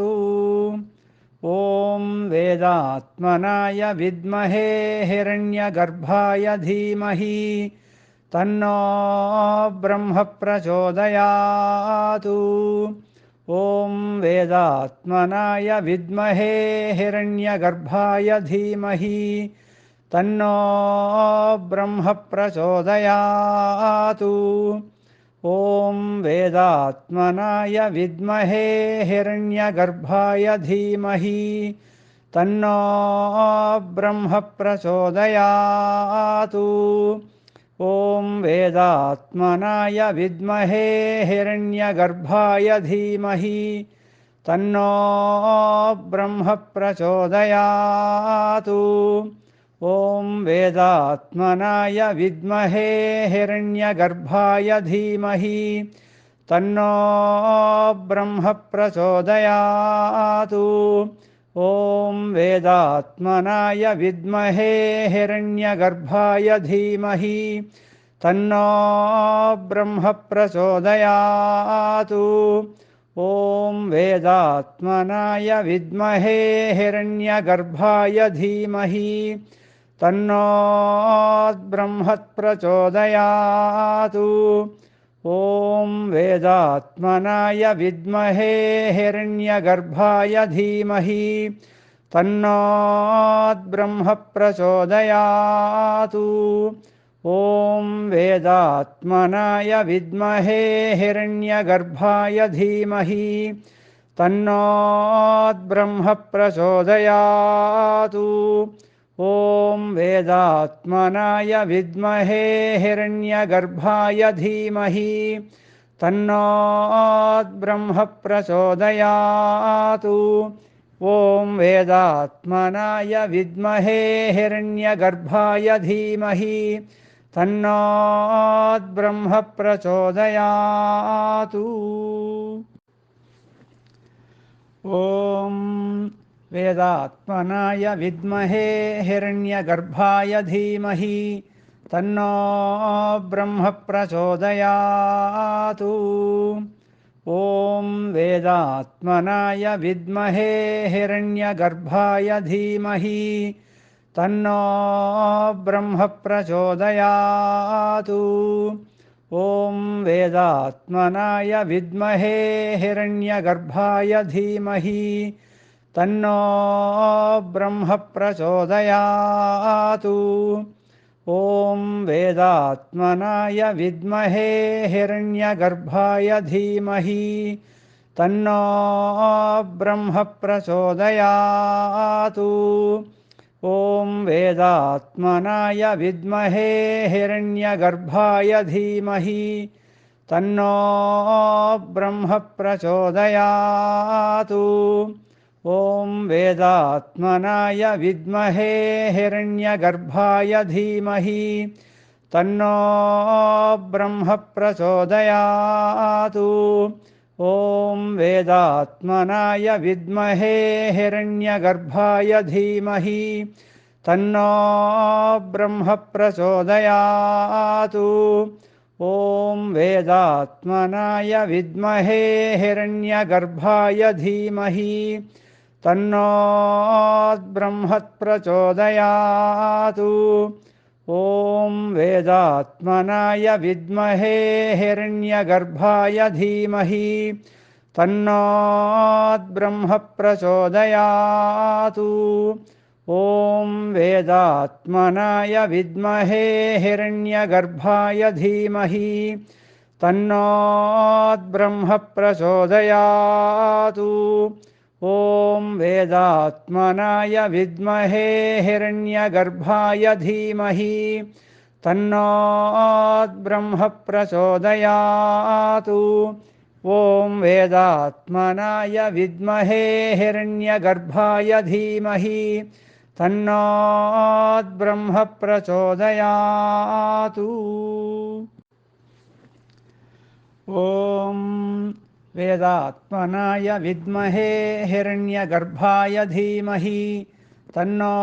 ॐ वेदात्मनाय विद्महे हिरण्यगर्भाय धीमहि तन्नो ब्रह्म प्रचोदयात्। ॐ वेदात्मनाय विद्महे हिरण्यगर्भाय धीमहि तन्नो ब्रह्म प्रचोदयात्। ॐ वेदात्मनाय विद्महे हिरण्यगर्भाय धीमहि तन्नो ब्रह्म प्रचोदयात्। ॐ वेदात्मनाय विद्महे हिरण्यगर्भाय धीमहि तन्नो ब्रह्म प्रचोदयात्। ॐ वेदात्मनाय विद्महे हिरण्यगर्भाय धीमहि तन्नो ब्रह्म प्रचोदयात्। ॐ वेदात्मनाय विद्महे हिरण्यगर्भाय धीमहि तन्नो ब्रह्म प्रचोदयात्। ॐ वेदात्मनाय विद्महे हिरण्यगर्भाय धीमहि तन्नो ब्रह्म प्रचोदयात्। ॐ वेदात्मनाय विद्महे हिरण्यगर्भाय धीमहि तन्नो ब्रह्म प्रचोदयात्। ॐ वेदात्मनाय विद्महे हिरण्यगर्भाय धीमहि तन्नो ब्रह्म प्रचोदयात्। ॐ वेदात्मनाय विद्महे हिरण्यगर्भाय धीमहि तन्नो ब्रह्म प्रचोदयात्। ॐ वेदात्मनाय विद्महे हिरण्यगर्भाय धीमहि तन्नो ब्रह्म प्रचोदयात्। ॐ वेदात्मनाय विद्महे हिरण्यगर्भाय धीमहि तन्नो ब्रह्म प्रचोदयात्। ॐ वेदात्मनाय विद्महे हिरण्यगर्भाय धीमहि तन्नो ब्रह्म प्रचोदयात्। ॐ वेदात्मनाय विद्महे हिरण्यगर्भाय धीमहि तन्नो ब्रह्म प्रचोदयात्। ॐ वेदात्मनाय विद्महे हिरण्यगर्भाय धीमहि तन्नो ब्रह्म प्रचोदयात्। ॐ वेदात्मनाय विद्महे हिरण्यगर्भाय धीमहि तन्नो ब्रह्म प्रचोदयात्। ॐ वेदात्मनाय विद्महे हिरण्यगर्भाय धीमहि तन्नो ब्रह्म प्रचोदयात्। ॐ वेदात्मनाय विद्महे हिरण्यगर्भाय धीमहि तन्नो ब्रह्म प्रचोदयात्। ॐ वेदात्मनाय विद्महे हिरण्यगर्भाय धीमहि तन्नो ब्रह्म प्रचोदयात्। ॐ वेदात्मनाय विद्महे हिरण्यगर्भाय धीमहि तन्नो ब्रह्म प्रचोदयात्। ॐ वेदात्मनाय विद्महे हिरण्यगर्भाय धीमहि तन्नो ब्रह्म प्रचोदयात्। ॐ वेदात्मनाय विद्महे हिरण्यगर्भाय धीमहि तन्नो ब्रह्म प्रचोदयात्। ॐ वेदात्मनाय विद्महे हिरण्यगर्भाय धीमहि तन्नो ब्रह्म प्रचोदयात्। ॐ वेदात्मनाय विद्महे हिरण्यगर्भाय धीमहि तन्नो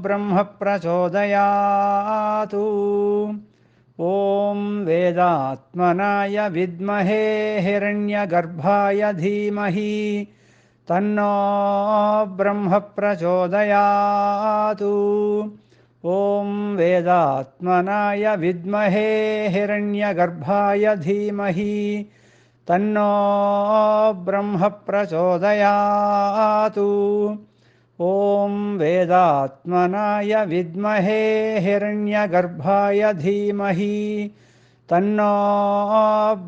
ब्रह्म प्रचोदयात्। ॐ वेदात्मनाय विद्महे हिरण्यगर्भाय धीमहि तन्नो ब्रह्म प्रचोदयात्। ॐ वेदात्मनाय विद्महे हिरण्यगर्भाय धीमहि तन्नो ब्रह्म प्रचोदयात्। ॐ वेदात्मनाय विद्महे हिरण्यगर्भाय धीमहि तन्नो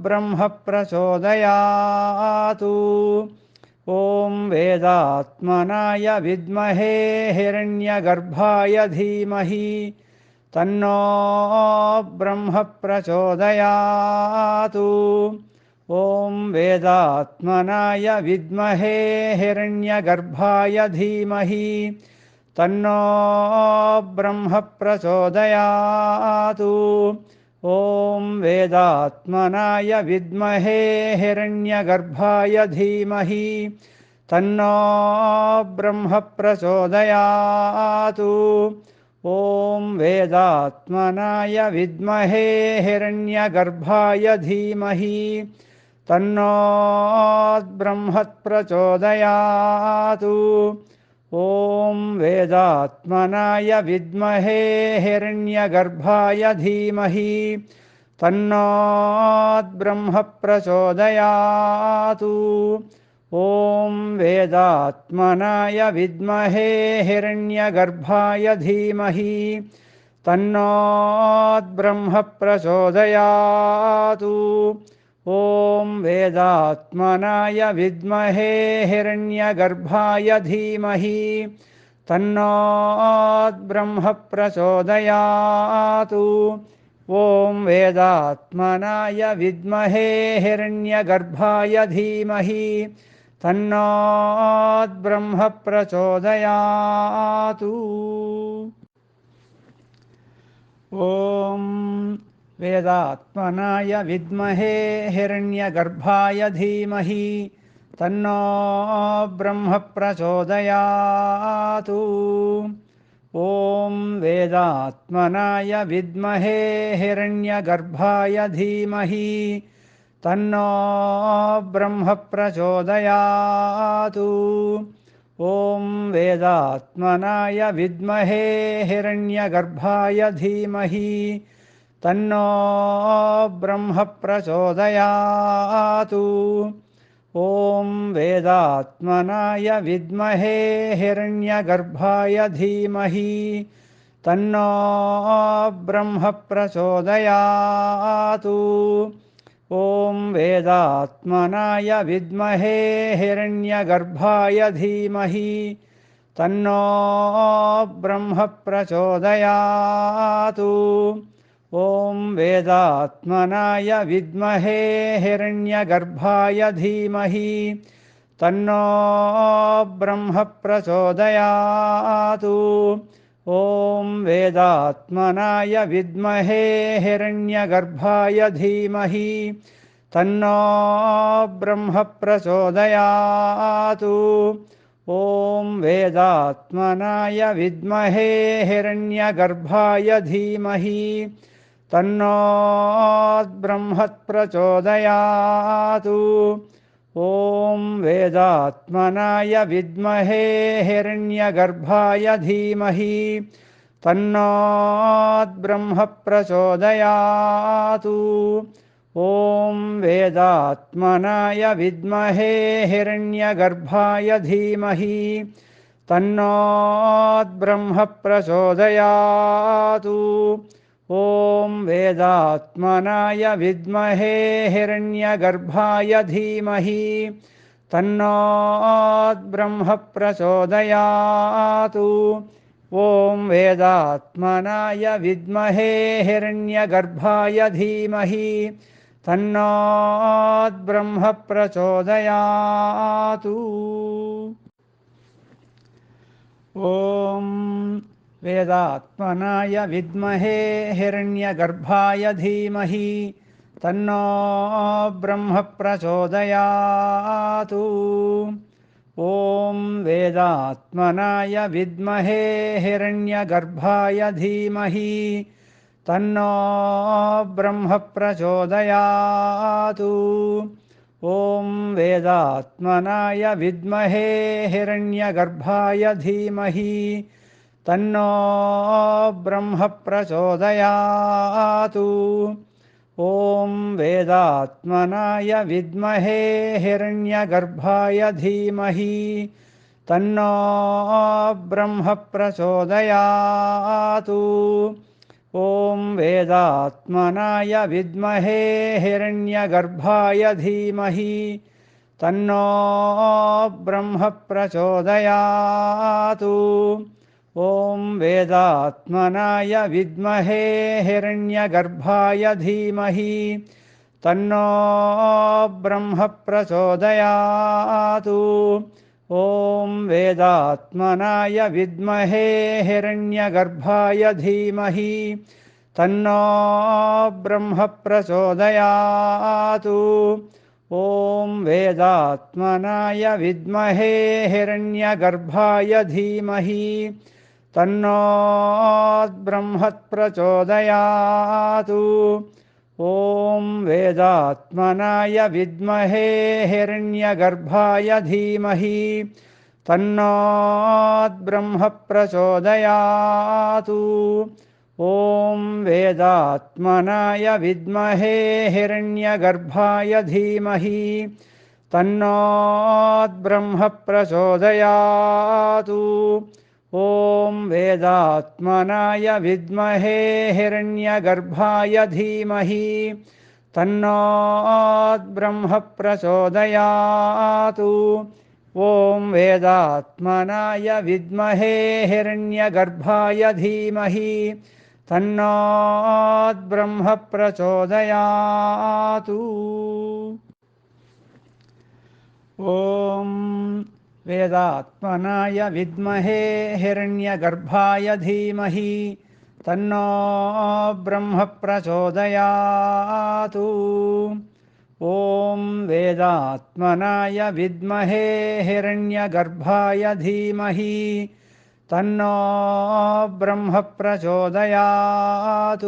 ब्रह्म प्रचोदयात्। ॐ वेदात्मनाय विद्महे हिरण्यगर्भाय धीमहि तन्नो ब्रह्म प्रचोदयात्। ॐ वेदात्मनाय विद्महे हिरण्यगर्भाय धीमहि तन्नो ब्रह्म प्रचोदयात्। ॐ वेदात्मनाय विद्महे हिरण्यगर्भाय धीमहि तन्नो ब्रह्म प्रचोदयात्। ॐ वेदात्मनाय विद्महे हिरण्यगर्भाय धीमहि तन्नो ब्रह्म प्रचोदयात्। ॐ वेदात्मनाय विद्महे हिरण्यगर्भाय धीमहि तन्नो ब्रह्म प्रचोदयात्। ॐ वेदात्मनाय विद्महे हिरण्यगर्भाय धीमहि तन्नो ब्रह्म प्रचोदयात्। ॐ वेदात्मनाय विद्महे हिरण्यगर्भाय धीमहि तन्नो ब्रह्म प्रचोदयात्। ॐ वेदात्मनाय विद्महे हिरण्यगर्भाय धीमहि तन्नो ब्रह्म प्रचोदयात्। ॐ वेदात्मनाय विद्महे हिरण्यगर्भाय धीमहि तन्नो ब्रह्म प्रचोदयात्। ॐ वेदात्मनाय विद्महे हिरण्यगर्भाय धीमहि तन्नो ब्रह्म प्रचोदयात्। ॐ वेदात्मनाय विद्महे हिरण्यगर्भाय धीमहि तन्नो ब्रह्म प्रचोदयात्। ॐ वेदात्मनाय विद्महे हिरण्यगर्भाय धीमहि तन्नो ब्रह्म प्रचोदयात्। ॐ वेदात्मनाय विद्महे हिरण्यगर्भाय धीमहि तन्नो ब्रह्म प्रचोदयात्। ॐ वेदात्मनाय विद्महे हिरण्यगर्भाय धीमहि तन्नो ब्रह्म प्रचोदयात्। ॐ वेदात्मनाय विद्महे हिरण्यगर्भाय धीमहि तन्नो ब्रह्म प्रचोदयात्। ॐ वेदात्मनाय विद्महे हिरण्यगर्भाय धीमहि तन्नो ब्रह्म प्रचोदयात्। ॐ वेदात्मनाय विद्महे हिरण्यगर्भाय धीमहि तन्नो ब्रह्म प्रचोदयात्। ॐ वेदात्मनाय विद्महे हिरण्यगर्भाय धीमहि तन्नो ब्रह्म प्रचोदयात्। ॐ वेदात्मनाय विद्महे हिरण्यगर्भाय धीमहि तन्नो ब्रह्म प्रचोदयात्। ॐ वेदात्मनाय विद्महे हिरण्यगर्भाय धीमहि तन्नो ब्रह्म प्रचोदयात्। ॐ वेदात्मनाय विद्महे हिरण्यगर्भाय धीमहि तन्नो ब्रह्म प्रचोदयात्। ॐ वेदात्मनाय विद्महे हिरण्यगर्भाय धीमहि तन्नो ब्रह्म प्रचोदयात्। ॐ वेदात्मनाय विद्महे हिरण्यगर्भाय धीमहि तन्नो ब्रह्म प्रचोदयात्। ॐ वेदात्मनाय विद्महे हिरण्यगर्भाय धीमहि तन्नो ब्रह्म प्रचोदयात्। ॐ वेदात्मनाय विद्महे हिरण्यगर्भाय धीमहि तन्नो ब्रह्म प्रचोदयात्। ॐ वेदात्मनाय विद्महे हिरण्यगर्भाय धीमहि तन्नो ब्रह्म प्रचोदयात्। ॐ वेदात्मनाय विद्महे हिरण्यगर्भाय धीमहि तन्नो ब्रह्म प्रचोदयात्। ॐ वेदात्मनाय विद्महे हिरण्यगर्भाय धीमहि तन्नो ब्रह्म प्रचोदयात्। ॐ वेदात्मनाय विद्महे हिरण्यगर्भाय धीमहि तन्नो ब्रह्म प्रचोदयात्। ॐ वेदात्मनाय विद्महे हिरण्यगर्भाय धीमहि तन्नो ब्रह्म प्रचोदयात्। ॐ वेदात्मनाय विद्महे हिरण्यगर्भाय धीमहि तन्नो ब्रह्म प्रचोदयात्। ॐ वेदात्मनाय विद्महे हिरण्यगर्भाय धीमहि तन्नो ब्रह्म प्रचोदयात्। ॐ वेदात्मनाय विद्महे हिरण्यगर्भाय धीमहि तन्नो ब्रह्म प्रचोदयात्। ॐ वेदात्मनाय विद्महे हिरण्यगर्भाय धीमहि तन्नो ब्रह्म प्रचोदयात्।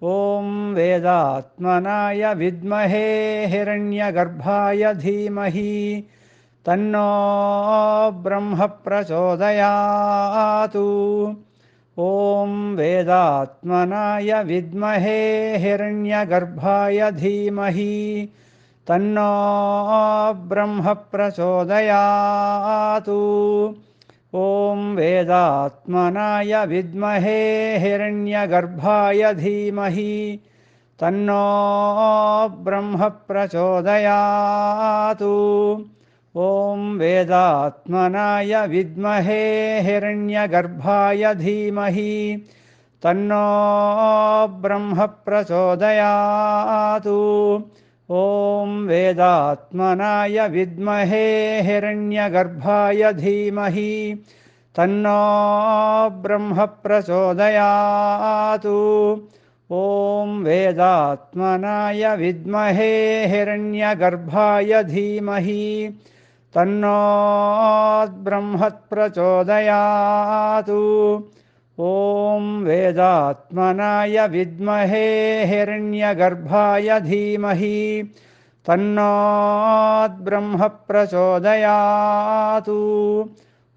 ॐ वेदात्मनाय विद्महे हिरण्यगर्भाय धीमहि तन्नो ब्रह्म प्रचोदयात्। ॐ वेदात्मनाय विद्महे हिरण्यगर्भाय धीमहि तन्नो ब्रह्म प्रचोदयात्। ॐ वेदात्मनाय विद्महे हिरण्यगर्भाय धीमहि तन्नो ब्रह्म प्रचोदयात्। ॐ वेदात्मनाय विद्महे हिरण्यगर्भाय धीमहि तन्नो ब्रह्म प्रचोदयात्। ॐ वेदात्मनाय विद्महे हिरण्यगर्भाय धीमहि तन्नो ब्रह्म प्रचोदयात्। ॐ वेदात्मनाय विद्महे हिरण्यगर्भाय धीमहि तन्नो ब्रह्म प्रचोदयात्। ॐ वेदात्मनाय विद्महे हिरण्यगर्भाय धीमहि तन्नो ब्रह्म प्रचोदयात्।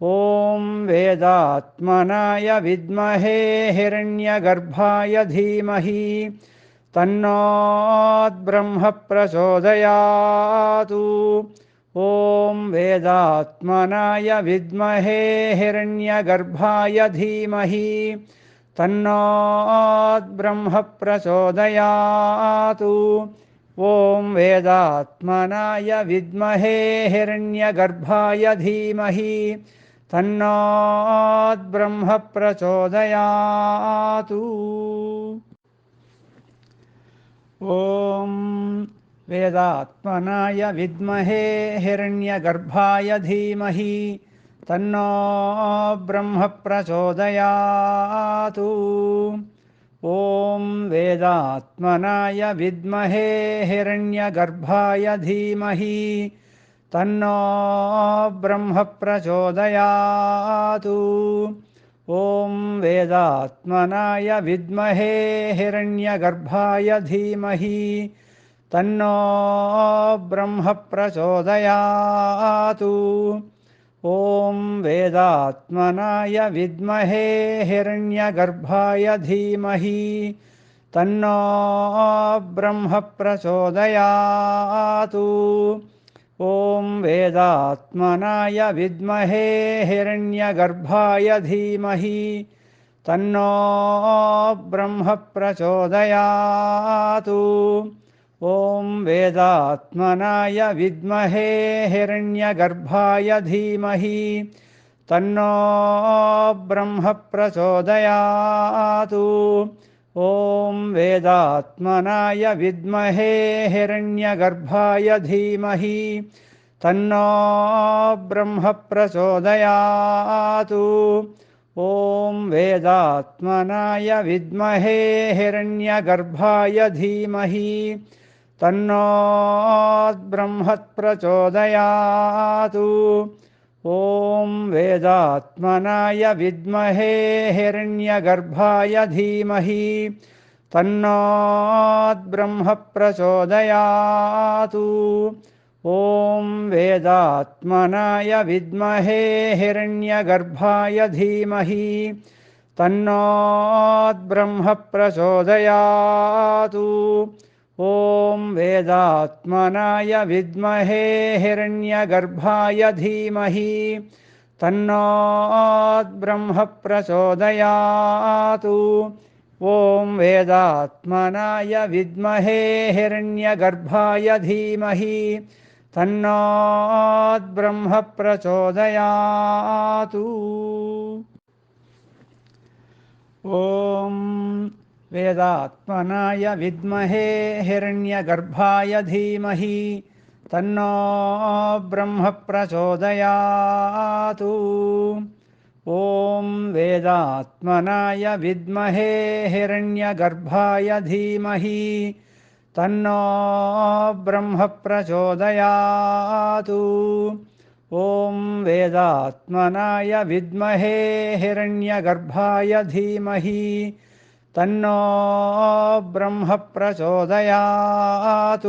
ॐ वेदात्मनाय विद्महे हिरण्यगर्भाय धीमहि तन्नो ब्रह्म प्रचोदयात्। ॐ वेदात्मनाय विद्महे हिरण्यगर्भाय धीमहि तन्नो ब्रह्म प्रचोदयात्। ॐ वेदात्मनाय विद्महे हिरण्यगर्भाय धीमहि तन्नो ब्रह्म प्रचोदयात्। ॐ वेदात्मनाय विद्महे हिरण्यगर्भाय धीमहि तन्नो ब्रह्म प्रचोदयात्। ॐ वेदात्मनाय विद्महे हिरण्यगर्भाय धीमहि तन्नो ब्रह्म प्रचोदयात्। ॐ वेदात्मनाय विद्महे हिरण्यगर्भाय धीमहि तन्नो ब्रह्म प्रचोदयात्। ॐ वेदात्मनाय विद्महे हिरण्यगर्भाय धीमहि तन्नो ब्रह्म प्रचोदयात्। ॐ वेदात्मनाय विद्महे हिरण्यगर्भाय धीमहि तन्नो ब्रह्म प्रचोदयात्। ॐ वेदात्मनाय विद्महे हिरण्यगर्भाय धीमहि तन्नो ब्रह्म प्रचोदयात्। ॐ वेदात्मनाय विद्महे हिरण्यगर्भाय धीमहि तन्नो ब्रह्म प्रचोदयात्। ॐ वेदात्मनाय विद्महे हिरण्यगर्भाय धीमहि तन्नो ब्रह्मः प्रचोदयात्। ॐ वेदात्मनाय विद्महे हिरण्यगर्भाय धीमहि तन्नो ब्रह्मः प्रचोदयात्। ॐ वेदात्मनाय विद्महे हिरण्यगर्भाय धीमहि तन्नो ब्रह्मः प्रचोदयात्। ॐ वेदात्मनाय विद्महे हिरण्यगर्भाय धीमहि तन्नो ब्रह्मः प्रचोदयात्। ॐ वेदात्मनाय विद्महे हिरण्यगर्भाय धीमहि तन्नो ब्रह्मः प्रचोदयात्। ॐ वेदात्मनाय विद्महे हिरण्यगर्भाय धीमहि तन्नो ब्रह्मः प्रचोदयात्। ॐ वेदात्मनाय विद्महे हिरण्यगर्भाय धीमहि तन्नो ब्रह्मः प्रचोदयात्। ॐ वेदात्मनाय विद्महे हिरण्यगर्भाय धीमहि तन्नो ब्रह्मः प्रचोदयात्।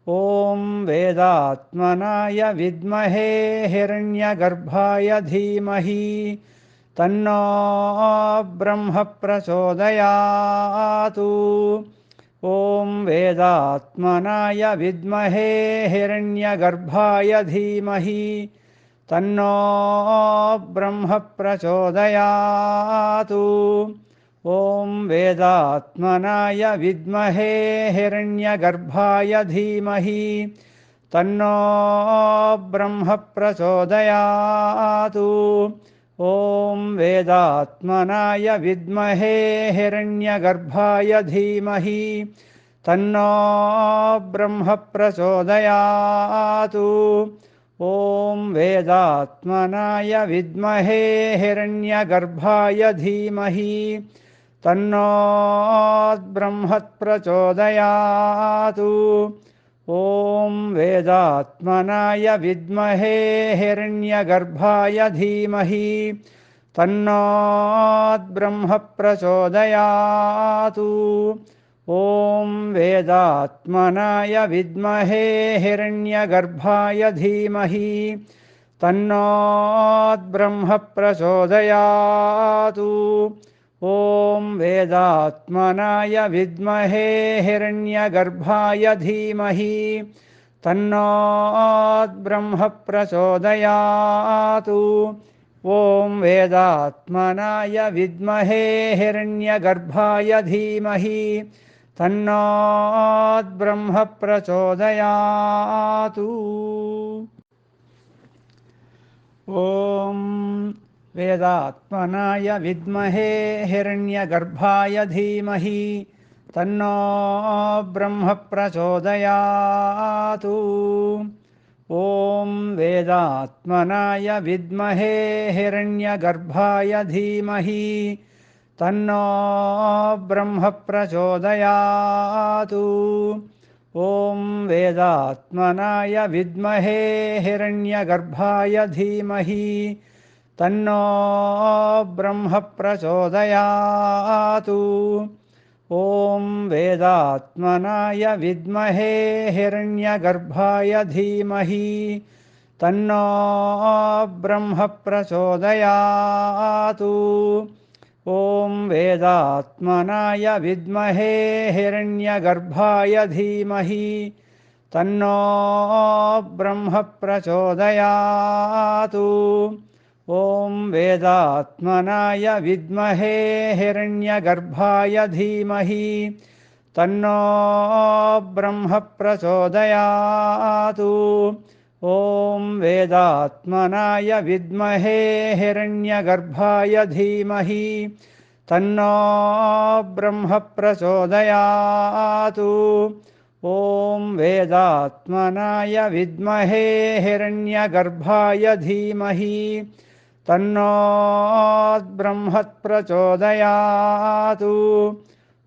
ॐ वेदात्मनाय विद्महे हिरण्यगर्भाय धीमहि तन्नो ब्रह्मः प्रचोदयात्। ॐ वेदात्मनाय विद्महे हिरण्यगर्भाय धीमहि तन्नो ब्रह्मः प्रचोदयात्। ॐ वेदात्मनाय विद्महे हिरण्यगर्भाय धीमहि तन्नो ब्रह्मः प्रचोदयात्। ॐ वेदात्मनाय विद्महे हिरण्यगर्भाय धीमहि तन्नो ब्रह्मः प्रचोदयात्। ॐ वेदात्मनाय विद्महे हिरण्यगर्भाय धीमहि तन्नो ब्रह्मः प्रचोदयात्। ॐ वेदात्मनाय विद्महे हिरण्यगर्भाय धीमहि तन्नो ब्रह्मः प्रचोदयात्। ॐ वेदात्मनाय विद्महे हिरण्यगर्भाय धीमहि तन्नो ब्रह्मः प्रचोदयात्। ॐ वेदात्मनाय विद्महे हिरण्यगर्भाय धीमहि तन्नो ब्रह्मः प्रचोदयात्। ॐ वेदात्मनाय विद्महे हिरण्यगर्भाय धीमहि तन्नो ब्रह्मः प्रचोदयात्। ॐ वेदात्मनाय विद्महे हिरण्यगर्भाय धीमहि तन्नो ब्रह्मः प्रचोदयात्। ॐ वेदात्मनाय विद्महे हिरण्यगर्भाय धीमहि तन्नो ब्रह्मः प्रचोदयात्। ॐ वेदात्मनाय विद्महे हिरण्यगर्भाय धीमहि तन्नो ब्रह्मः प्रचोदयात्। ॐ वेदात्मनाय विद्महे हिरण्यगर्भाय धीमहि तन्नो ब्रह्मः प्रचोदयात्। ॐ वेदात्मनाय विद्महे हिरण्यगर्भाय धीमहि तन्नो ब्रह्मः प्रचोदयात्। ॐ वेदात्मनाय विद्महे हिरण्यगर्भाय धीमहि तन्नो ब्रह्मः प्रचोदयात्। ॐ वेदात्मनाय विद्महे हिरण्यगर्भाय धीमहि तन्नो ब्रह्मः प्रचोदयात्। ॐ वेदात्मनाय विद्महे हिरण्यगर्भाय धीमहि तन्नो ब्रह्मप्रचोदयातु।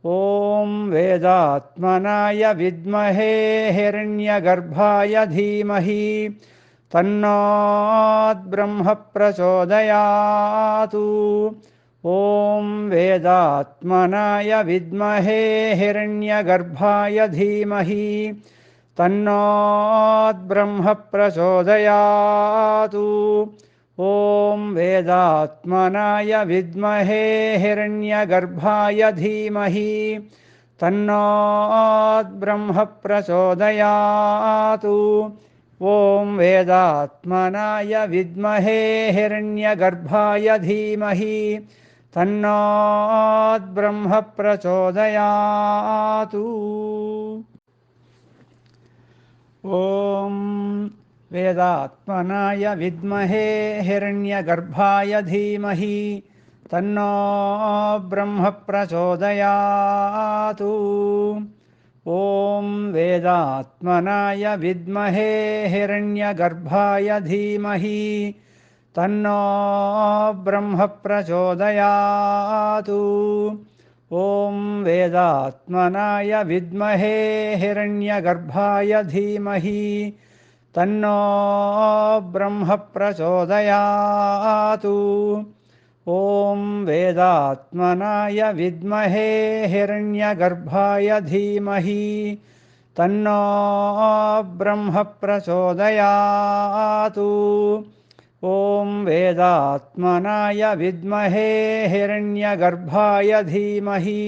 ॐ वेदात्मनाय विद्महे हिरण्यगर्भाय धीमहि तन्नो ब्रह्म प्रचोदयातु। ॐ वेदात्मनाय विद्महे हिरण्यगर्भाय धीमहि तन्नो ब्रह्म प्रचोदयातु। ॐ वेदात्मनाय विद्महे हिरण्यगर्भाय धीमहि तन्नो ब्रह्म प्रचोदयातु। ॐ वेदात्मनाय विद्महे हिरण्यगर्भाय धीमहि तन्नो ब्रह्म प्रचोदयातु। ॐ वेदात्मनाय विद्महे हिरण्यगर्भाय धीमहि तन्नो ब्रह्म प्रचोदयातु। ॐ वेदात्मनाय विद्महे हिरण्यगर्भाय धीमहि तन्नो ब्रह्म प्रचोदयातु। ॐ वेदात्मनाय विद्महे हिरण्यगर्भाय धीमहि तन्नो ब्रह्म प्रचोदयातु। ॐ वेदात्मनाय विद्महे हिरण्यगर्भाय धीमहि तन्नो ब्रह्म प्रचोदयातु। ॐ वेदात्मनाय विद्महे हिरण्यगर्भाय धीमहि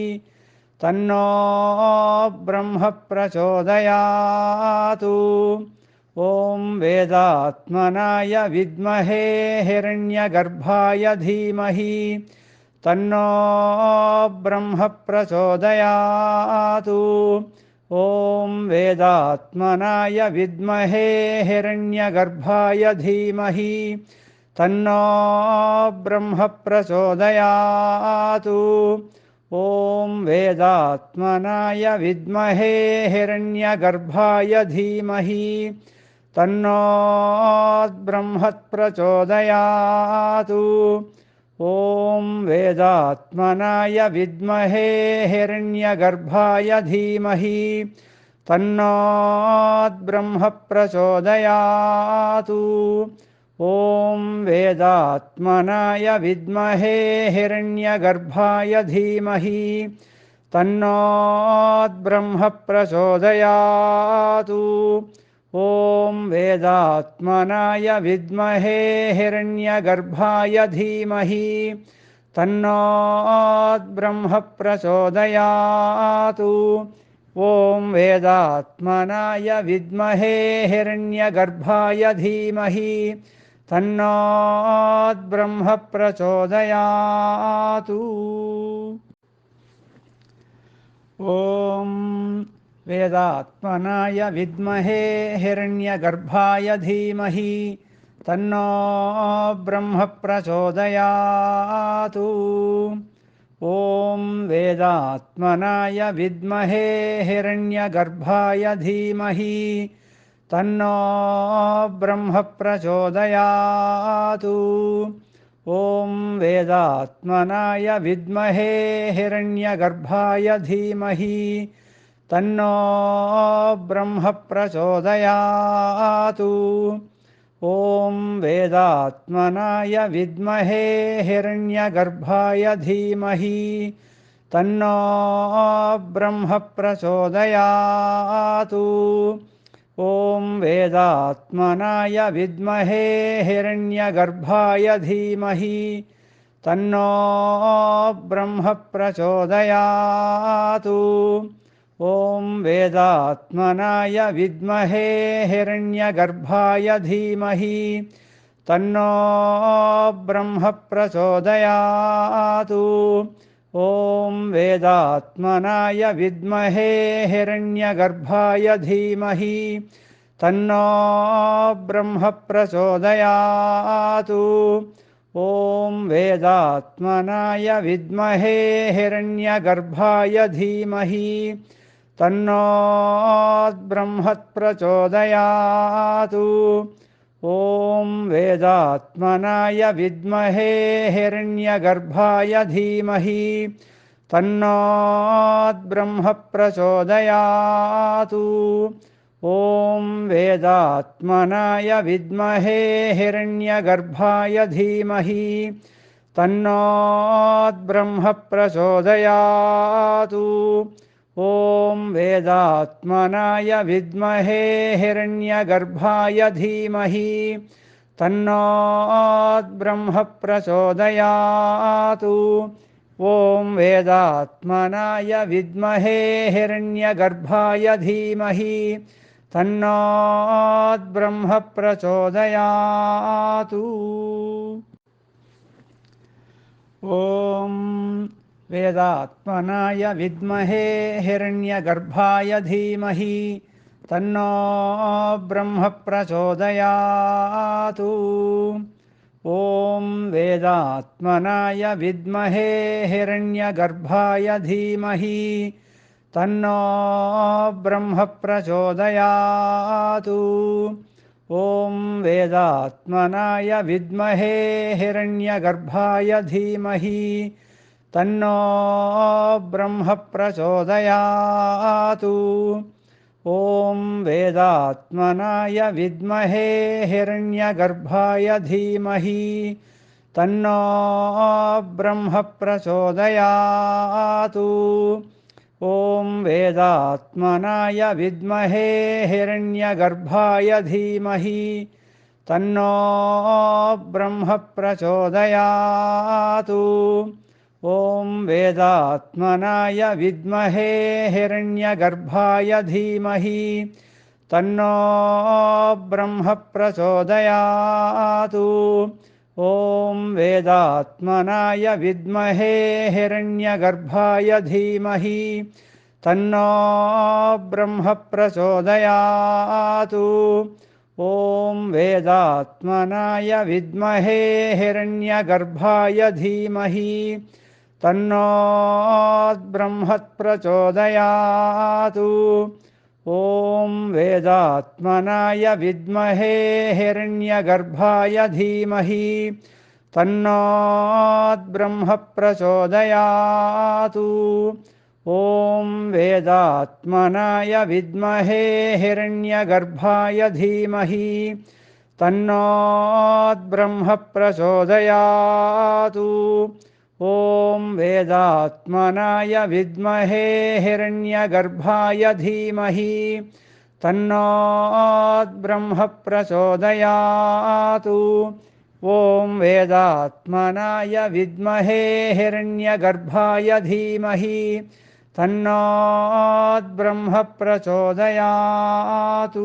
तन्नो ब्रह्म प्रचोदयातु। ॐ वेदात्मनाय विद्महे हिरण्यगर्भाय धीमहि तन्नो ब्रह्म प्रचोदयातु। ॐ वेदात्मनाय विद्महे हिरण्यगर्भाय धीमहि तन्नो ब्रह्म प्रचोदयातु। ॐ वेदात्मनाय विद्महे हिरण्यगर्भाय धीमहि तन्नो ब्रह्म प्रचोदयातु। ॐ वेदात्मनाय विद्महे हिरण्यगर्भाय धीमहि तन्नो ब्रह्म प्रचोदयातु। ॐ वेदात्मनाय विद्महे हिरण्यगर्भाय धीमहि तन्नो ब्रह्म प्रचोदयातु। ॐ वेदात्मनाय विद्महे हिरण्यगर्भाय धीमहि तन्नो ब्रह्म प्रचोदयातु। ॐ वेदात्मनाय विद्महे हिरण्यगर्भाय धीमहि तन्नो ब्रह्म प्रचोदयातु। ॐ वेदात्मनाय विद्महे हिरण्यगर्भाय धीमहि तन्नो ब्रह्म प्रचोदयातु। ॐ वेदात्मनाय विद्महे हिरण्यगर्भाय धीमहि तन्नो ब्रह्म प्रचोदयातु। ॐ वेदात्मनाय विद्महे हिरण्यगर्भाय धीमहि तन्नो ब्रह्म प्रचोदयातु। ॐ वेदात्मनाय विद्महे हिरण्यगर्भाय धीमहि तन्नो ब्रह्म प्रचोदयातु। ॐ वेदात्मनाय विद्महे हिरण्यगर्भाय धीमहि तन्नो ब्रह्म प्रचोदयातु। ॐ वेदात्मनाय विद्महे हिरण्यगर्भाय धीमहि तन्नो ब्रह्म प्रचोदयातु। ॐ वेदात्मनाय विद्महे हिरण्यगर्भाय धीमहि तन्नो ब्रह्म प्रचोदयातु। ॐ वेदात्मनाय विद्महे हिरण्यगर्भाय धीमहि तन्नो ब्रह्म प्रचोदयातु। ॐ वेदात्मनाय विद्महे हिरण्यगर्भाय धीमहि तन्नो ब्रह्म प्रचोदयात्। ॐ वेदात्मनाय विद्महे हिरण्यगर्भाय धीमहि तन्नो ब्रह्म प्रचोदयात्। ॐ वेदात्मनाय विद्महे हिरण्यगर्भाय धीमहि तन्नो ब्रह्म प्रचोदयात्। ॐ वेदात्मनाय विद्महे हिरण्यगर्भाय धीमहि तन्नो ब्रह्म प्रचोदयात्। ॐ वेदात्मनाय विद्महे हिरण्यगर्भाय धीमहि तन्नो ब्रह्म प्रचोदयात्। ॐ वेदात्मनाय विद्महे हिरण्यगर्भाय धीमहि तन्नो ब्रह्म प्रचोदयात्। ॐ वेदात्मनाय विद्महे हिरण्यगर्भाय धीमहि तन्नो ब्रह्म प्रचोदयात्। ॐ वेदात्मनाय विद्महे हिरण्यगर्भाय धीमहि तन्नो ब्रह्म प्रचोदयात्। ॐ वेदात्मनाय विद्महे हिरण्यगर्भाय धीमहि तन्नो ब्रह्म प्रचोदयात्। ॐ वेदात्मनाय विद्महे हिरण्यगर्भाय धीमहि तन्नो ब्रह्म प्रचोदयात्। ॐ वेदात्मनाय विद्महे हिरण्यगर्भाय धीमहि तन्नो ब्रह्म प्रचोदयात्। ॐ वेदात्मनाय विद्महे हिरण्यगर्भाय धीमहि तन्नो ब्रह्म प्रचोदयात्। ॐ वेदात्मनाय विद्महे हिरण्यगर्भाय धीमहि तन्नो ब्रह्म प्रचोदयात्। ॐ वेदात्मनाय विद्महे हिरण्यगर्भाय धीमहि तन्नो ब्रह्म प्रचोदयात्। ॐ वेदात्मनाय विद्महे हिरण्यगर्भाय धीमहि तन्नो ब्रह्म प्रचोदयात्। ॐ वेदात्मनाय विद्महे हिरण्यगर्भाय धीमहि तन्नो ब्रह्म प्रचोदयात्।